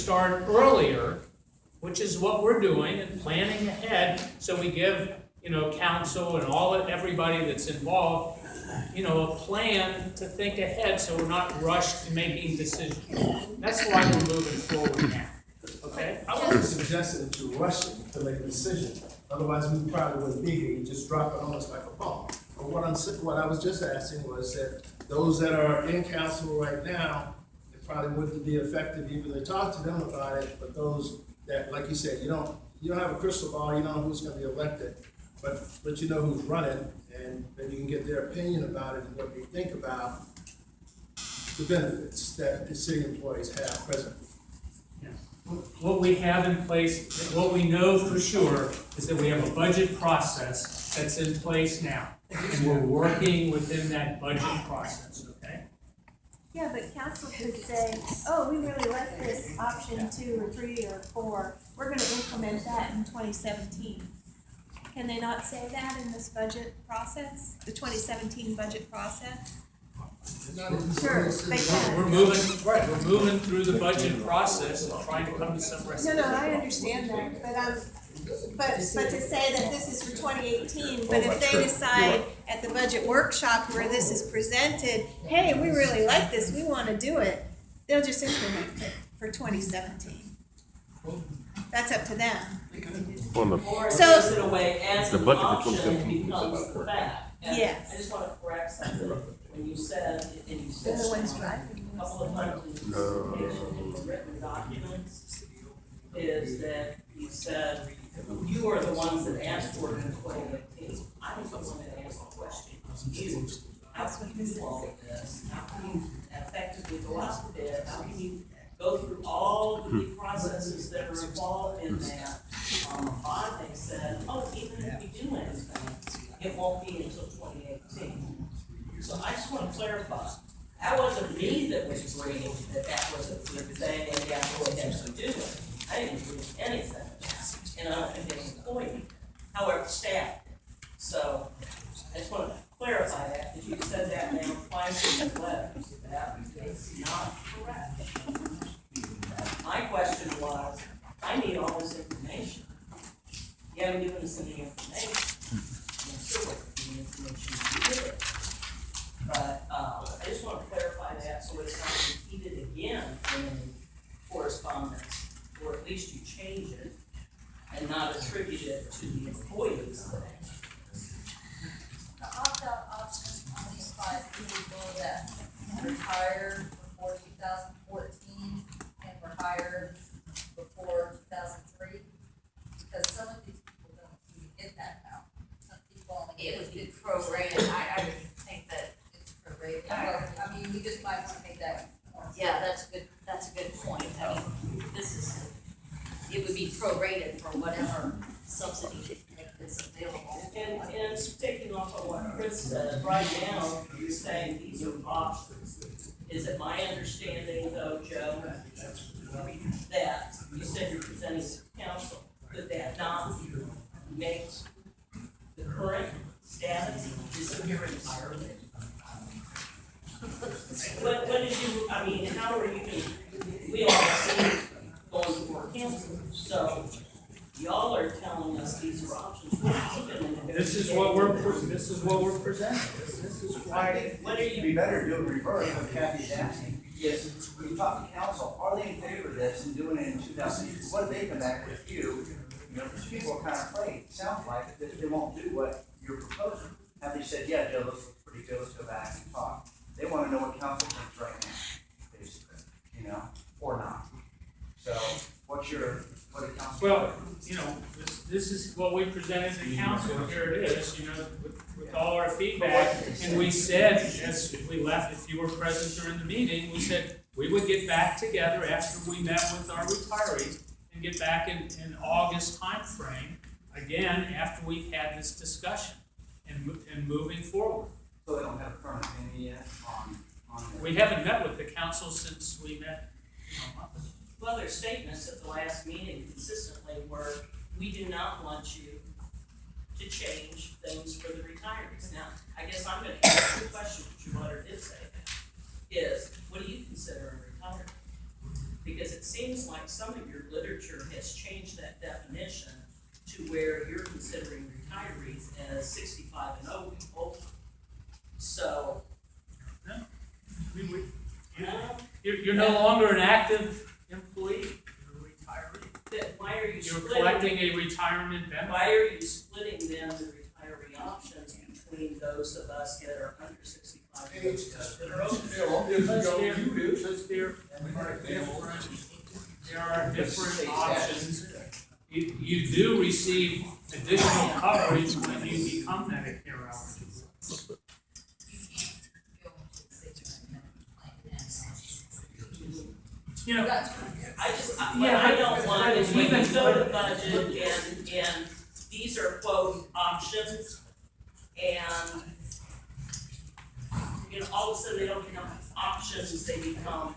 start earlier, which is what we're doing, and planning ahead, so we give, council and everybody that's involved, a plan to think ahead, so we're not rushed to making decisions. That's why we're moving forward now, okay? I wasn't suggesting to rush it to make a decision, otherwise we probably wouldn't be here, you just drop it on us like a bomb. But what I was just asking was that those that are in council right now, it probably wouldn't be effective even to talk to them about it, but those that, like you said, you don't have a crystal ball, you don't know who's gonna be elected, but you know who's running, and then you can get their opinion about it and what they think about the benefits that the city employees have presently. What we have in place, what we know for sure, is that we have a budget process that's in place now. And we're working within that budget process, okay? Yeah, but council could say, oh, we really like this option 2 or 3 or 4. We're gonna implement that in 2017. Can they not say that in this budget process, the 2017 budget process? Sure, they can. We're moving through the budget process and trying to come to some resolution. No, I understand that, but to say that this is for 2018, but if they decide at the budget workshop where this is presented, hey, we really like this, we wanna do it, they'll just implement it for 2017. That's up to them. Or So- is it a way as The an budget for option 2017 becomes the fact? And Yes. I just wanna correct something, when you said, and you said They're the ones a driving. couple of times in the presentation, in the written documents, is that you said, you are the ones that asked for it in 2018. I was the one that asked the question, you. How can you do all of this? How can you effectively go out to bid? How can you go through all the processes that are involved in that? They said, oh, even if you do anything, it won't be until 2018. So I just want to clarify, that wasn't me that was agreeing that was a good thing and yeah, go ahead and do it. I didn't agree with anything, and I don't think it's employee. However, staff did. So I just want to clarify that, because you said that now twice in the letter. That is not correct. My question was, I need all this information. You haven't given us any information. I'm sure what the information you did. But, I just want to clarify that so it's not repeated again in correspondence, or at least you change it and not attribute it to the employees that asked. The opt-out option only applies to people that retired before 2014 and were hired before 2003. Because some of these people don't even get that now. Some people only It get would be 50%. prorated. I would think that, It's prorated. I mean, we just might want to make that. yeah, that's a good point. I mean, it would be prorated for whatever subsidy is available. And taking off of what Chris said, right now, you're saying these are options. Is it my understanding though, Joe, that you said you're presenting to council, that not make the current status disappear entirely? What did you, I mean, how are you gonna, we all see going before council, so y'all are telling us these are options. This is what we're presenting. This is why. What do you be better doing reverse what Kathy's asking? Is when you talk to council, are they in favor of this and doing it in 2000? What if they come back with you? You know, because people are kind of afraid, it sounds like, that they won't do what you're proposing. Have they said, yeah, Joe, this looks pretty good, let's go back and talk. They want to know what council thinks right now, basically, you know, or not. So what did council? Well, this is what we presented to council, here it is, with all our feedback. And we said, as we left, if you were present during the meeting, we said we would get back together after we met with our retirees and get back in August timeframe, again, after we've had this discussion and moving forward. So they don't have a current opinion yet on the. We haven't met with the council since we met, a month ago. Well, their statements at the last meeting consistently were, we do not want you to change things for the retirees. Now, I guess I'm gonna ask you a question, which your letter did say that, is, what do you consider a retiree? Because it seems like some of your literature has changed that definition to where you're considering retirees as 65 and older. So, You're no longer an active employee, you're a retiree. then why are you You're splitting? collecting a retirement benefit. Why are you splitting then the retiree options between those of us that are under 65 and those of us that are over? Because there are different options. You do receive additional coverage when you become Medicare eligible. You know, What I don't want is when you go to budget and these are quote options, and all of a sudden they don't become options, they become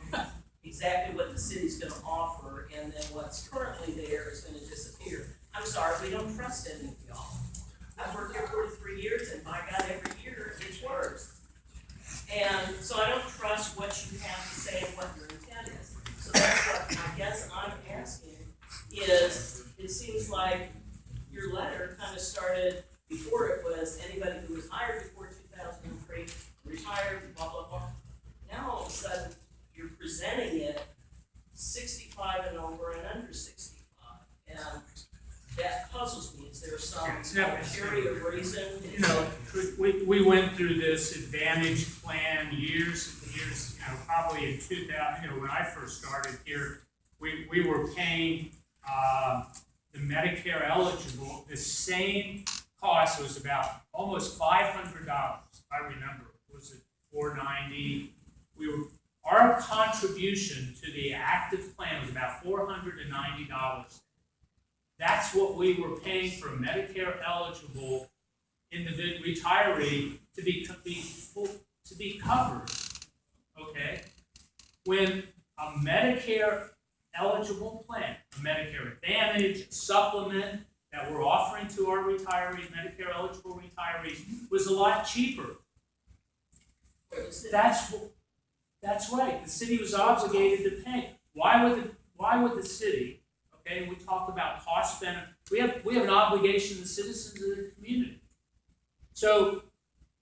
exactly what the city's gonna offer, and then what's currently there is gonna disappear. I'm sorry, we don't trust any of y'all. I've worked here 43 years, and my God, every year it's worse. And so I don't trust what you have to say and what your intent is. So that's what I guess I'm asking is, it seems like your letter kind of started before it was anybody who was hired before 2003, retired, blah, blah, blah. Now all of a sudden, you're presenting it 65 and over and under 65. And that puzzles me. Is there some area of reason? you know, we went through this Advantage plan years, probably in 2000, when I first started here, we were paying, the Medicare eligible, the same cost. It was about almost $500, I remember. Was it $490? Our contribution to the active plan was about $490. That's what we were paying for a Medicare eligible individual retiree to be covered. Okay? When a Medicare eligible plan, a Medicare Advantage, supplement that we're offering to our retirees, Medicare eligible retirees, was a lot cheaper. That's right. The city was obligated to pay. Why would the city? Okay, we talk about cost benefit. We have an obligation to citizens of the community. So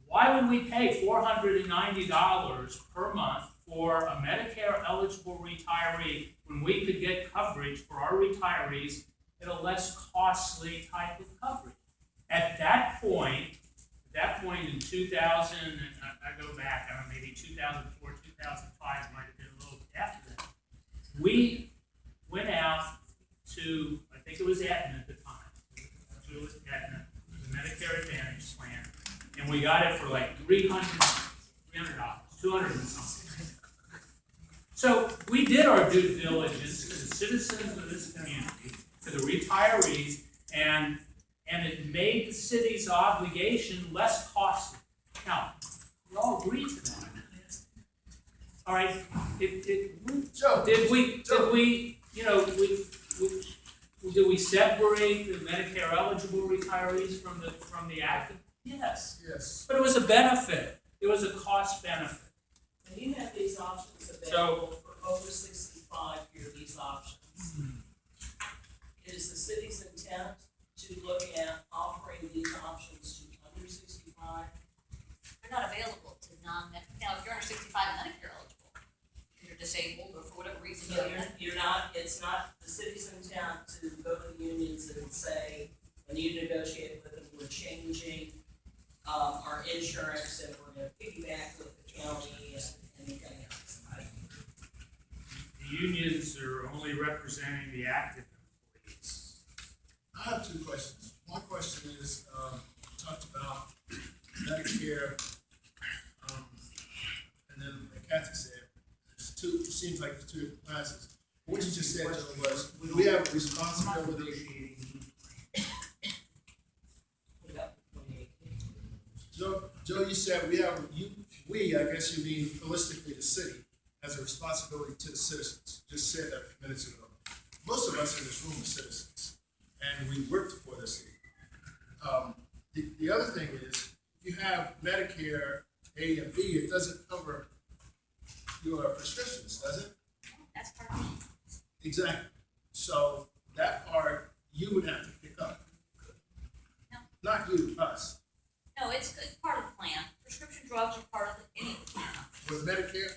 why would we pay $490 per month for a Medicare eligible retiree when we could get coverage for our retirees at a less costly type of coverage? At that point in 2000, and I go back, I don't know, maybe 2004, 2005, might have been a little after that, we went out to, I think it was Aetna at the time, it was Aetna, the Medicare Advantage plan, and we got it for like $300, $200 and something. So we did our due diligence to the citizens of this community, to the retirees, and it made the city's obligation less costly. Now, we all agree to that. All right, did we separate the Medicare eligible retirees from the active? Yes. Yes. But it was a benefit. It was a cost benefit. When you have these options available for over 65, here are these options. It is the city's intent to look at offering these options to under 65. They're not available to now, if you're under 65 and Medicare eligible, if you're disabled or for whatever reason, You're not, it's not the city's intent to go to the unions and say, when you negotiate with them, we're changing our insurance and we're gonna piggyback with the county and anything else. The unions are only representing the active employees. I have two questions. One question is, you talked about Medicare, and then like Kathy said, it seems like the two classes. What you just said, Joe, was we have a responsibility. Joe, you said I guess you mean holistically the city has a responsibility to the citizens. Just said that a few minutes ago. Most of us in this room are citizens, and we worked for the city. The other thing is, if you have Medicare A and B, it doesn't cover your prescriptions, does it? that's part of it. Exactly. So that part, you would have to pick up. No. Not you, us. No, it's part of the plan. Prescription drugs are part of any of the plan. With Medicare,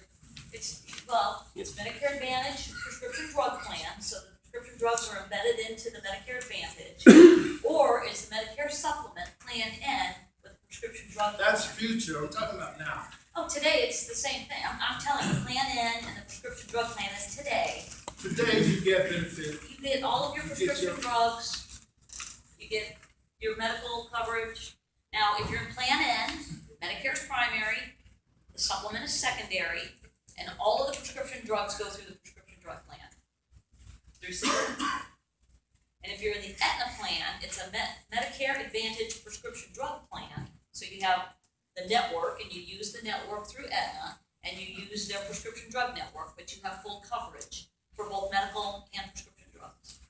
It's Medicare Advantage prescription drug plan, so the prescription drugs are embedded into the Medicare Advantage. Or is the Medicare Supplement Plan N with prescription drug? that's plan. future, I'm talking about now. Oh, today it's the same thing. I'm telling you, Plan N and the prescription drug plan is today. Today, you get benefit, You get all of your You get prescription your- drugs, you get your medical coverage. Now, if you're in Plan N, Medicare's primary, the supplement is secondary, and all of the prescription drugs go through the prescription drug plan. Through Cigna. And if you're in the Aetna plan, it's a Medicare Advantage prescription drug plan. So you have the network, and you use the network through Aetna, and you use their prescription drug network, but you have full coverage for both medical and prescription drugs.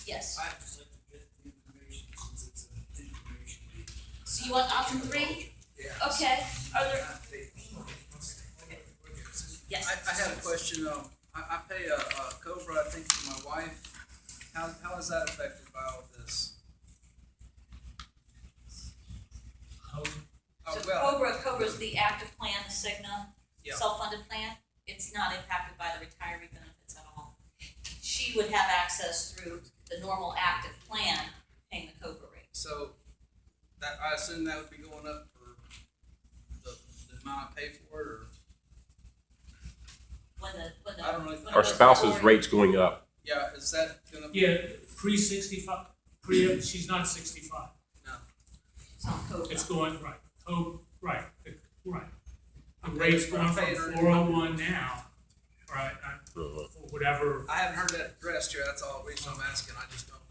Yes. I'd just like to get the information since it's an information meeting. So you want option 3? Yeah. Okay. Are there? Yes. I had a question, I pay a Cobra, I think, for my wife. How is that affected by all this? Oh, So well, Cobra's the active plan, the Cigna, Yeah. self-funded plan. It's not impacted by the retiree benefits at all. She would have access through the normal active plan, paying the Cobra rate. so that, I assume that would be going up for the amount I pay for it, or? When the. I don't really- when it Our goes spouse's forward. rate's going up. Yeah, is that gonna be? Yeah, pre-65, she's not 65. No. It's on Cobra. It's going, right, right. The Okay, rate's so going I'm from paying her- 401 now, right, whatever. I haven't heard that addressed yet, that's all the reason I'm asking, I just don't.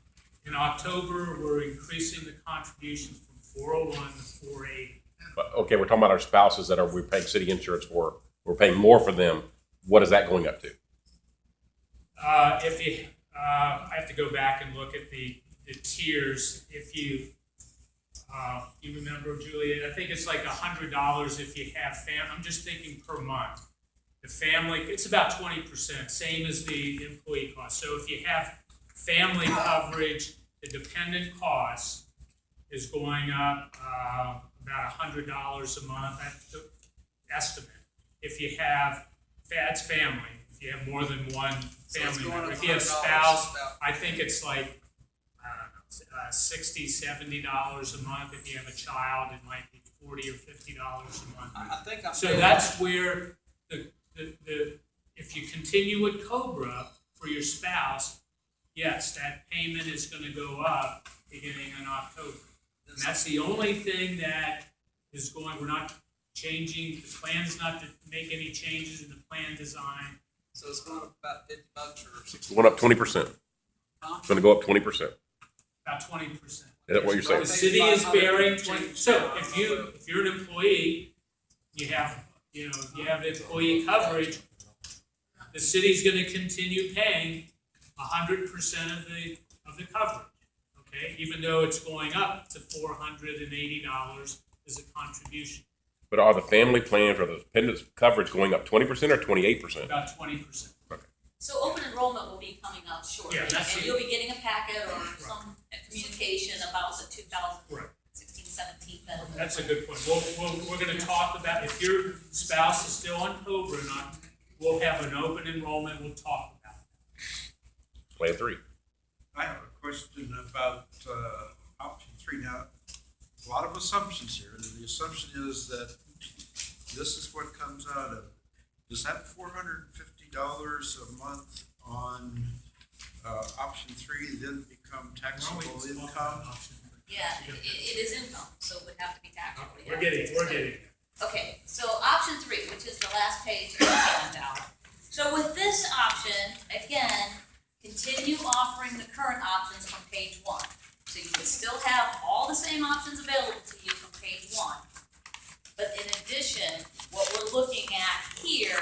In October, we're increasing the contributions from 401 to 480. But, okay, we're talking about our spouses that we're paying city insurance for. We're paying more for them. What is that going up to? I have to go back and look at the tiers. If you remember, Juliet, I think it's like $100 if you have I'm just thinking per month. The family, it's about 20%, same as the employee cost. So if you have family coverage, the dependent cost is going up about $100 a month. That's the estimate. If you have, that's family. If you have more than one So it's family going member. up If you have $100 spouse, about- I think it's like, I don't know, $60, $70 a month. If you have a child, it might be $40 or $50 a month. I think I'm. So paying- that's where if you continue with Cobra for your spouse, yes, that payment is gonna go up beginning in October. And that's the only thing that is going, we're not changing, the plan's not to make any changes in the plan design. So it's going up about $50 or It's going up 20%. It's going to go up 20%. About 20%. Is that what you're saying? The city is bearing 20, so if you're an employee, you have employee coverage, the city's gonna continue paying 100% of the coverage, okay? Even though it's going up to $480 as a contribution, But are the family plans or the dependent coverage going up 20% or 28%? about 20%. So open enrollment will be coming up shortly, Yeah, that's and it. you'll be getting a packet or some communication about the Right. 2016-17 benefit. That's a good point. We're gonna talk about, if your spouse is still on Cobra or not, we'll have an open enrollment, we'll talk about it. Plan 3. I have a question about option 3. Now, a lot of assumptions here. And the assumption is that this is what comes out of it. Does that $450 a month on option 3 then become taxable income? Yeah, it is income, so it would have to be taxable. We're getting. Okay, so option 3, which is the last page of the handout. So with this option, again, continue offering the current options from page 1. So you would still have all the same options available to you from page 1. But in addition, what we're looking at here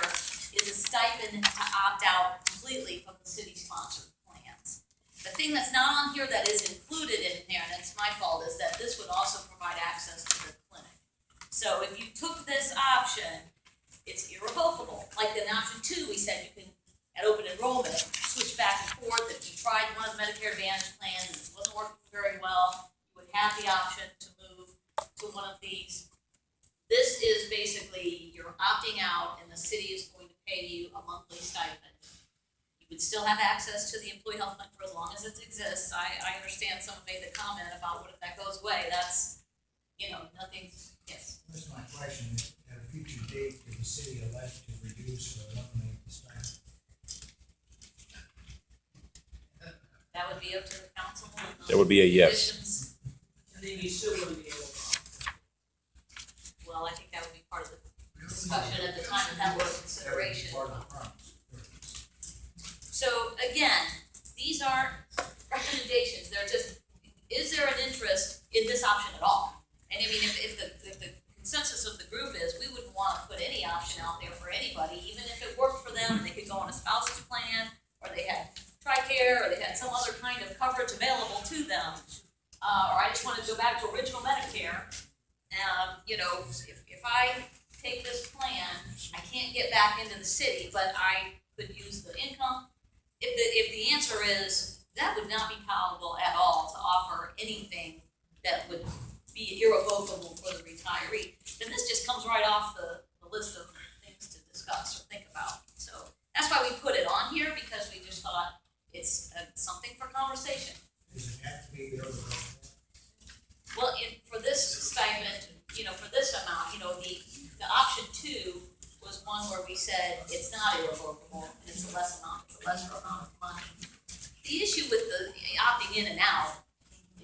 is a stipend to opt out completely from the city-sponsored plans. The thing that's not on here that is included in here, and it's my fault, is that this would also provide access to the clinic. So if you took this option, it's irrevocable. Like in option 2, we said you can, at open enrollment, switch back and forth. If you tried one of the Medicare Advantage plans and it wasn't working very well, you would have the option to move to one of these. This is basically, you're opting out and the city is going to pay you a monthly stipend. You would still have access to the employee health fund for as long as it exists. I understand someone made the comment about what if that goes away, that's, nothing, yes. That's my question, is at a future date, could the city elect to reduce or eliminate the stipend? That would be up to the council. That would be a yes. Conditions. And then you still wouldn't be able to. Well, I think that would be part of the discussion at the time that was consideration. Part of the promise. So again, these aren't recommendations, they're just, is there an interest in this option at all? And I mean, if the consensus of the group is, we wouldn't wanna put any option out there for anybody, even if it worked for them, and they could go on a spouse's plan, or they had TRICARE, or they had some other kind of coverage available to them. Or I just wanted to go back to original Medicare. If I take this plan, I can't get back into the city, but I could use the income. If the answer is, that would not be palatable at all to offer anything that would be irrevocable for the retiree, then this just comes right off the list of things to discuss or think about. So that's why we put it on here, because we just thought it's something for conversation. Does it have to be irrevocable? Well, for this stipend, for this amount, the option 2 was one where we said it's not irrevocable, and it's a lesser amount of money. The issue with the opting in and out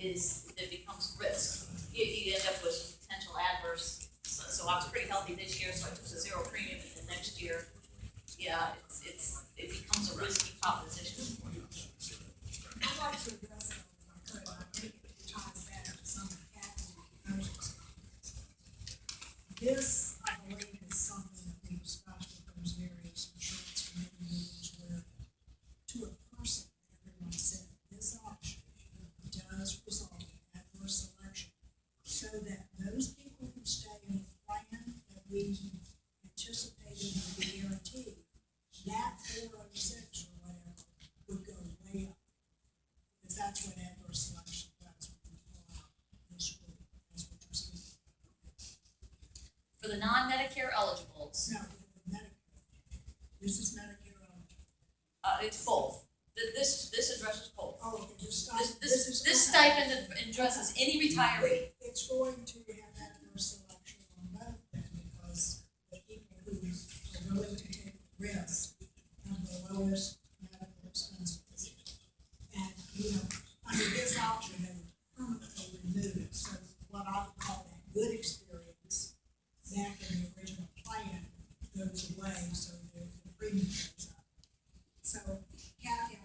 is it becomes risk. You end up with potential adverse, so I was pretty healthy this year, so I took a 0 premium, and then next year, yeah, it becomes a risky proposition. I'd like to address that, if I could. I think it ties back to some of the capital measures. This, I believe, is something that we discussed with those various insurance committee meetings where, to a person, everyone said, this option does result in adverse selection, so that those people who stay in the plan that we anticipated would be guaranteed, that 406 or whatever would go way up. Because that's what adverse selection does when you pull out this group, that's what you're speaking about. For the non-Medicare eligibles, No, Medicare. This is Medicare eligible. It's both. This addresses both. Oh, okay, This stipend addresses any retiree. It's going to have adverse selection on both then, because the people who are willing to take the risk have the lowest medical expenses. And, under this option, they would permanently remove it. So what I would call that good experience back in the original plan goes away, so the premium goes up. So Kathy,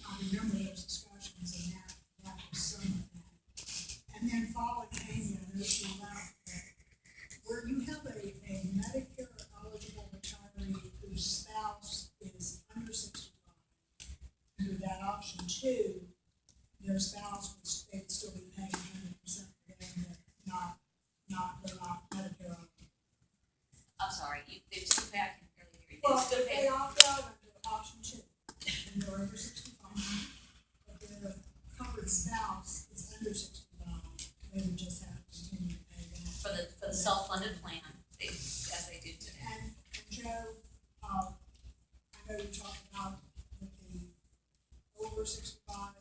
I remember those discussions, and that was some of that. And then following Amy, I know she left, but where you have a Medicare eligible retiree whose spouse is under 65, under that option 2, their spouse would still be paying 100% for them, but they're not Medicare eligible. I'm sorry, they still pay, I can barely hear you. Well, They still they pay. opt out under option 2, and they're over 65, but their covered spouse is under 65, they would just have to continue to pay that. For the self-funded plan, as they do today. And Joe, I know you talked about with the over 65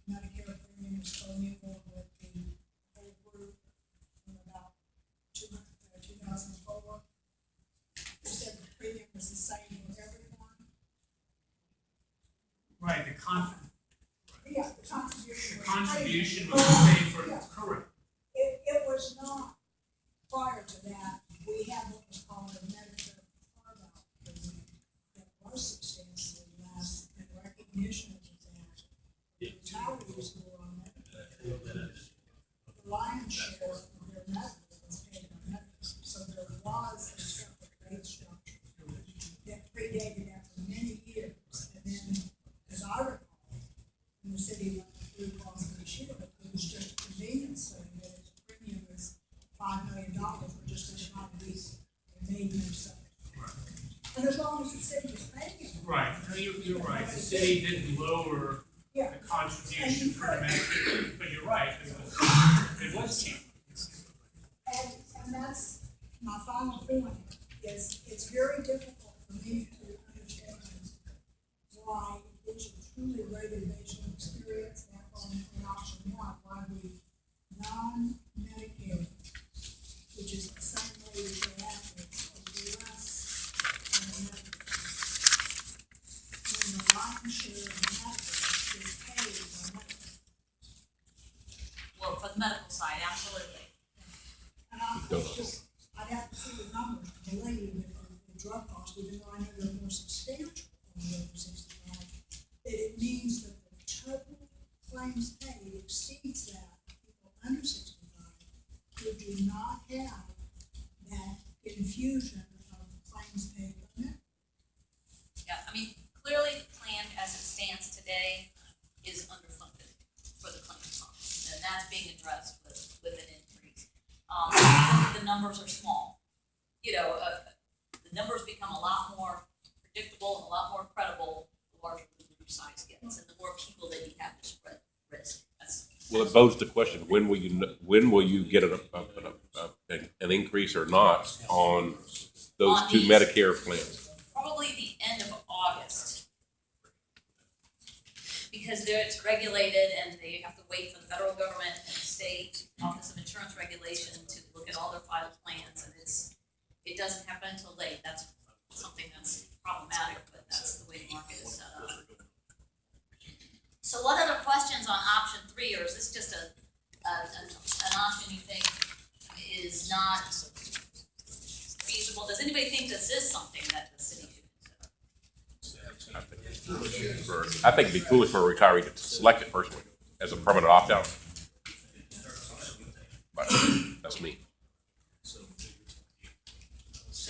Medicare premium is co-mingled with the whole group from about 2004. You said the premium was the same for everyone? Right, the Yeah, the contribution. contribution was the same for, Yeah. correct. It was not, prior to that, we had what was called a Medicare carve-out premium that was substantially less in recognition of that. The retirees who were on Medicare, the lion's share of their medical was paid on Medicare, so there was a separate rate structure that predated that for many years, and then, as I recall, when the city went through cost this year, it was just a convenience thing, that its premium was $5 million, we're just gonna try to be, it made no sense. No, you're right, the city didn't lower Yeah. the contribution for the Medicare, but you're right, it was cheap. And that's my final point, is it's very difficult for me to understand why it is a truly rated-based experience that on option one, why the non-Medicare, which is the same way as the athletes, is less than the Medicare. When the lion's share of the Medicare is paid by Medicare. Well, for the medical side, absolutely. And I'd have to see the numbers to believe that the drug cost, even though I know they're more substantial on the over sixty-five, that it means that the total claims paid exceeds that people under sixty-five who do not have that infusion of claims paid by Medicare. Yeah, I mean, clearly the plan as it stands today is underfunded for the claims cost, and that's being addressed with an increase. The numbers are small. You know, the numbers become a lot more predictable and a lot more credible the larger the group size gets, and the more people that you have to spread risk. Well, it poses the question: when will you get an increase or not on those On two these? Medicare plans? Probably the end of August. Because it's regulated and they have to wait for the federal government and the state Office of Insurance Regulation to look at all their filed plans, and it doesn't happen until late. That's something that's problematic, but that's the way the market is set up. So what other questions on option 3, or is this just an option you think is not feasible? Does anybody think this is something that the city should consider? I think it'd be foolish for a retiree to select it personally as a permanent opt-out. But that's me. So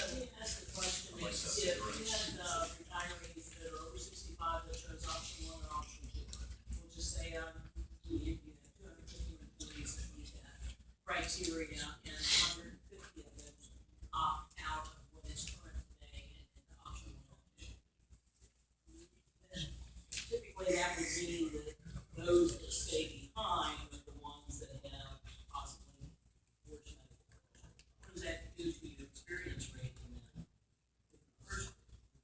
let me ask the question, if you have retirees that are over 65 that chose option 1 and option 2, we'll just say, you have 250 employees that meet that criteria and 150 of them opt out of what is current today and into option 1 option. Then typically that would mean that those that stay behind are the ones that have possibly worse medical care. What does that do to your experience rating then? First,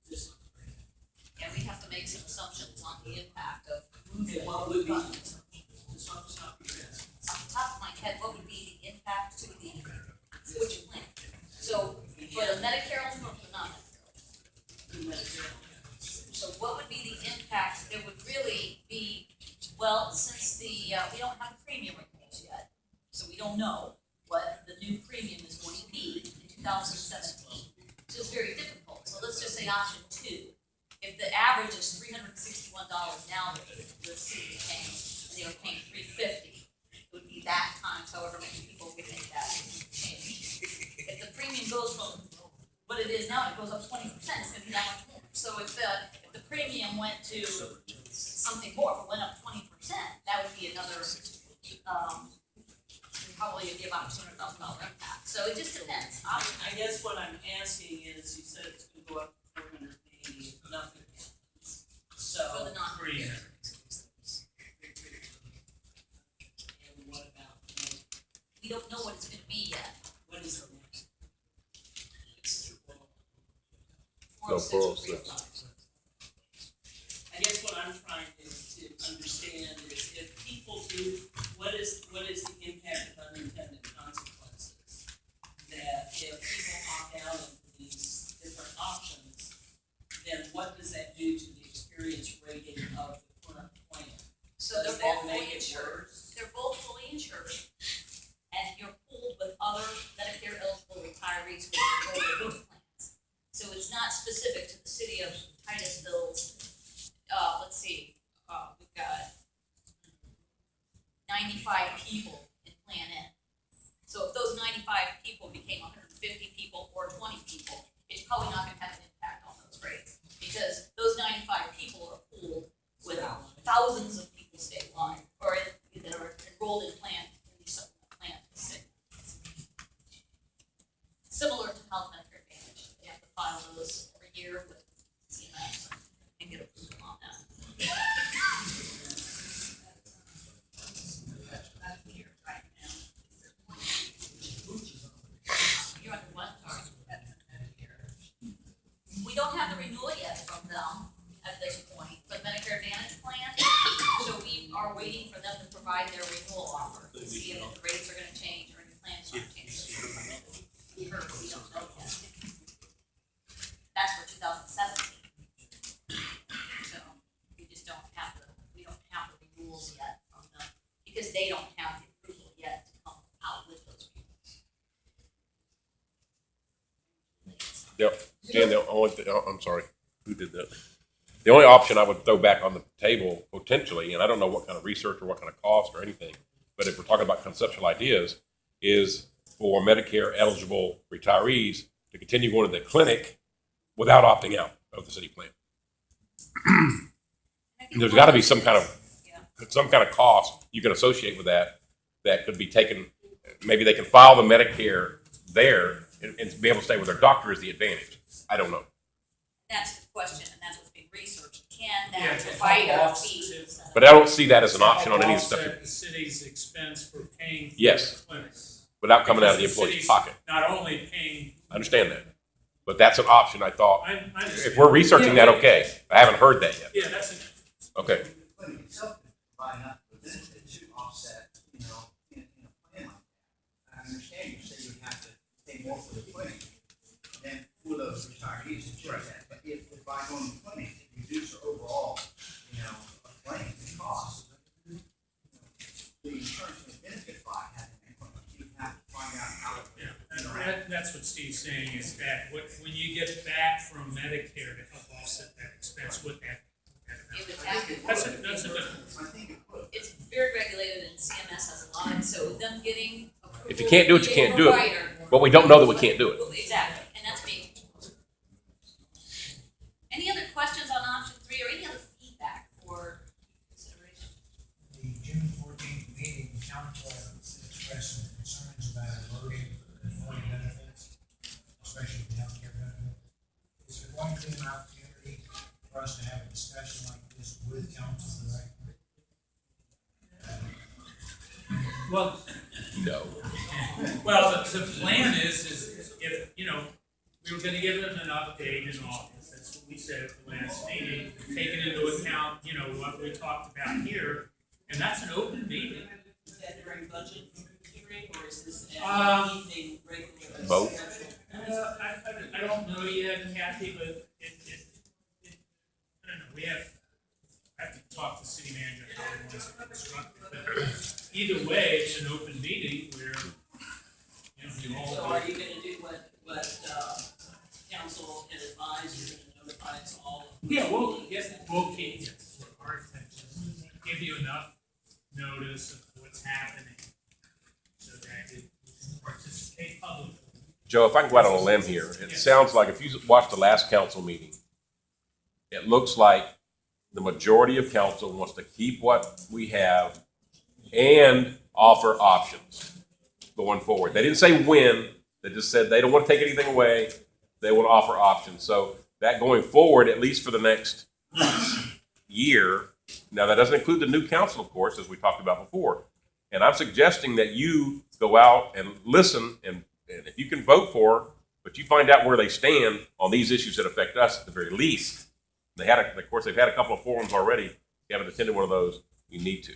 this rate. And we have to make some assumptions on the impact of Okay, what would be, just off the top of your head? off the top of my head, what would be the impact to the, which plan? So, for the Medicare or for the non-Medicare? So what would be the impact? There would really be, well, since we don't have a premium rate yet, so we don't know what the new premium is going to be in 2017. So it's very difficult. So let's just say option 2. If the average is $361 now that the city is paying, and they were paying $350, it would be that times however many people would make that change. If the premium goes from what it is now, it goes up 20%, it's gonna be that much more. So if the premium went to something more, if it went up 20%, that would be another, probably it'd be about $200,000 impact. So it just depends. I guess what I'm asking is, you said it's gonna go up 480 if nothing happens. So. For the non-premium. And what about, We don't know what it's gonna be yet. what is the next? So 406. I guess what I'm trying to understand is if people do, what is the impact of unintended consequences? That if people opt out of these different options, then what does that do to the experience rating of the current plan? So Does they're that both make fully it insured. worse? They're both fully insured. And you're pooled with other Medicare eligible retirees who are enrolled in both plans. So it's not specific to the city of Titusville's, let's see, we've got 95 people in Plan N. So if those 95 people became 150 people or 20 people, it's probably not gonna have an impact on those rates. Because those 95 people are pooled with thousands of people statewide, or that are enrolled in these supplement plans. Similar to Health Medicare Advantage, they have to file those every year with CMS and get approved. provide their renewal offer to see if the rates are gonna change or any plans are changing. We don't know yet. That's for 2017. So we just don't have we don't have the renewals yet from them, because they don't have the approval yet to come out with those renewals. Yep. Jan, I'm sorry, who did that? The only option I would throw back on the table potentially, and I don't know what kind of research or what kind of cost or anything, but if we're talking about conceptual ideas, is for Medicare eligible retirees to continue going to the clinic without opting out of the city plan. There's got to be some kind of cost you can associate with that could be taken. Maybe they can file the Medicare there and be able to stay with their doctor is the advantage. I don't know. That's the question, and that's what's being researched. Can that Yeah, to provider help be? But I don't see that as an option on any of the stuff. Offset the city's expense for paying for Yes. the clinics. Without coming out of the Because employee's city's pocket. Not only paying. I understand that. But that's an option I thought. I understand. If we're researching that, okay. I haven't heard that yet. Yeah, that's it. Okay. The clinic itself can provide enough of a benefit to offset, in a plan like that. I understand you say you have to pay more for the clinic than for those retirees to choose that. But if by going to the clinic, it reduces overall, claim and cost, the insurance would benefit by having that clinic. You have to find out how it would interact. That's what Steve's saying, is that when you get back from Medicare to help offset that expense with that. It would have to. That's a good. I think it would. It's very regulated, and CMS has a lot, so them getting approval. If you can't do it, you from a can't do it. provider- But we don't know that we can't do it. Exactly, and that's me. Any other questions on option 3 or any other feedback for consideration? The June 14th meeting, council expressed some concerns about loading employee benefits, especially the healthcare benefit. Is there going to be an opportunity for us to have a discussion like this with council directly? Well, No. well, the plan is if, we were gonna give them an update in August. That's what we said at the last meeting, taking into account, what we talked about here, and that's an open meeting. Is that during budget hearing, or is this anything regular? Both. I don't know yet, Kathy, but I don't know, I have to talk to city manager how he wants to construct it, but either way, it's an open meeting where, you all. So are you gonna do what council had advised, you're gonna notify us all? Yeah, we'll keep, our attention, give you enough notice of what's happening so that you can participate publicly. Joe, if I can go out on a limb here, it sounds like if you watch the last council meeting, it looks like the majority of council wants to keep what we have and offer options going forward. They didn't say when, they just said they don't want to take anything away. They want to offer options. So that going forward, at least for the next year, now that doesn't include the new council, of course, as we talked about before. And I'm suggesting that you go out and listen, and if you can vote for, but you find out where they stand on these issues that affect us at the very least. They've had a couple of forums already. If you haven't attended one of those, you need to.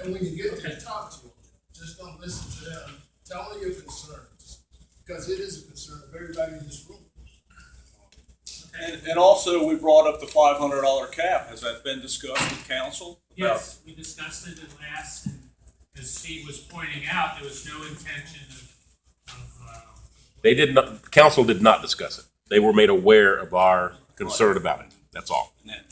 And when you get to talk to them, just don't listen to them. Tell them your concerns, because it is a concern of everybody in this room. And also, we brought up the $500 cap. Has that been discussed with council? Yes, we discussed it at last, and as Steve was pointing out, there was no intention They did not. Council did not discuss it. They were made aware of our concern about it. That's all. And that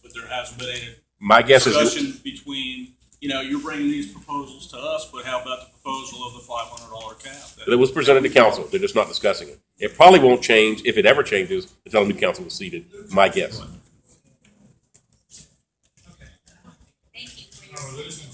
but there hasn't been any My guess is discussion between, you're bringing these proposals to us, but how about the proposal of the $500 cap? it was presented to council. They're just not discussing it. It probably won't change, if it ever changes, until the new council is seated. My guess. Thank you for your. our losing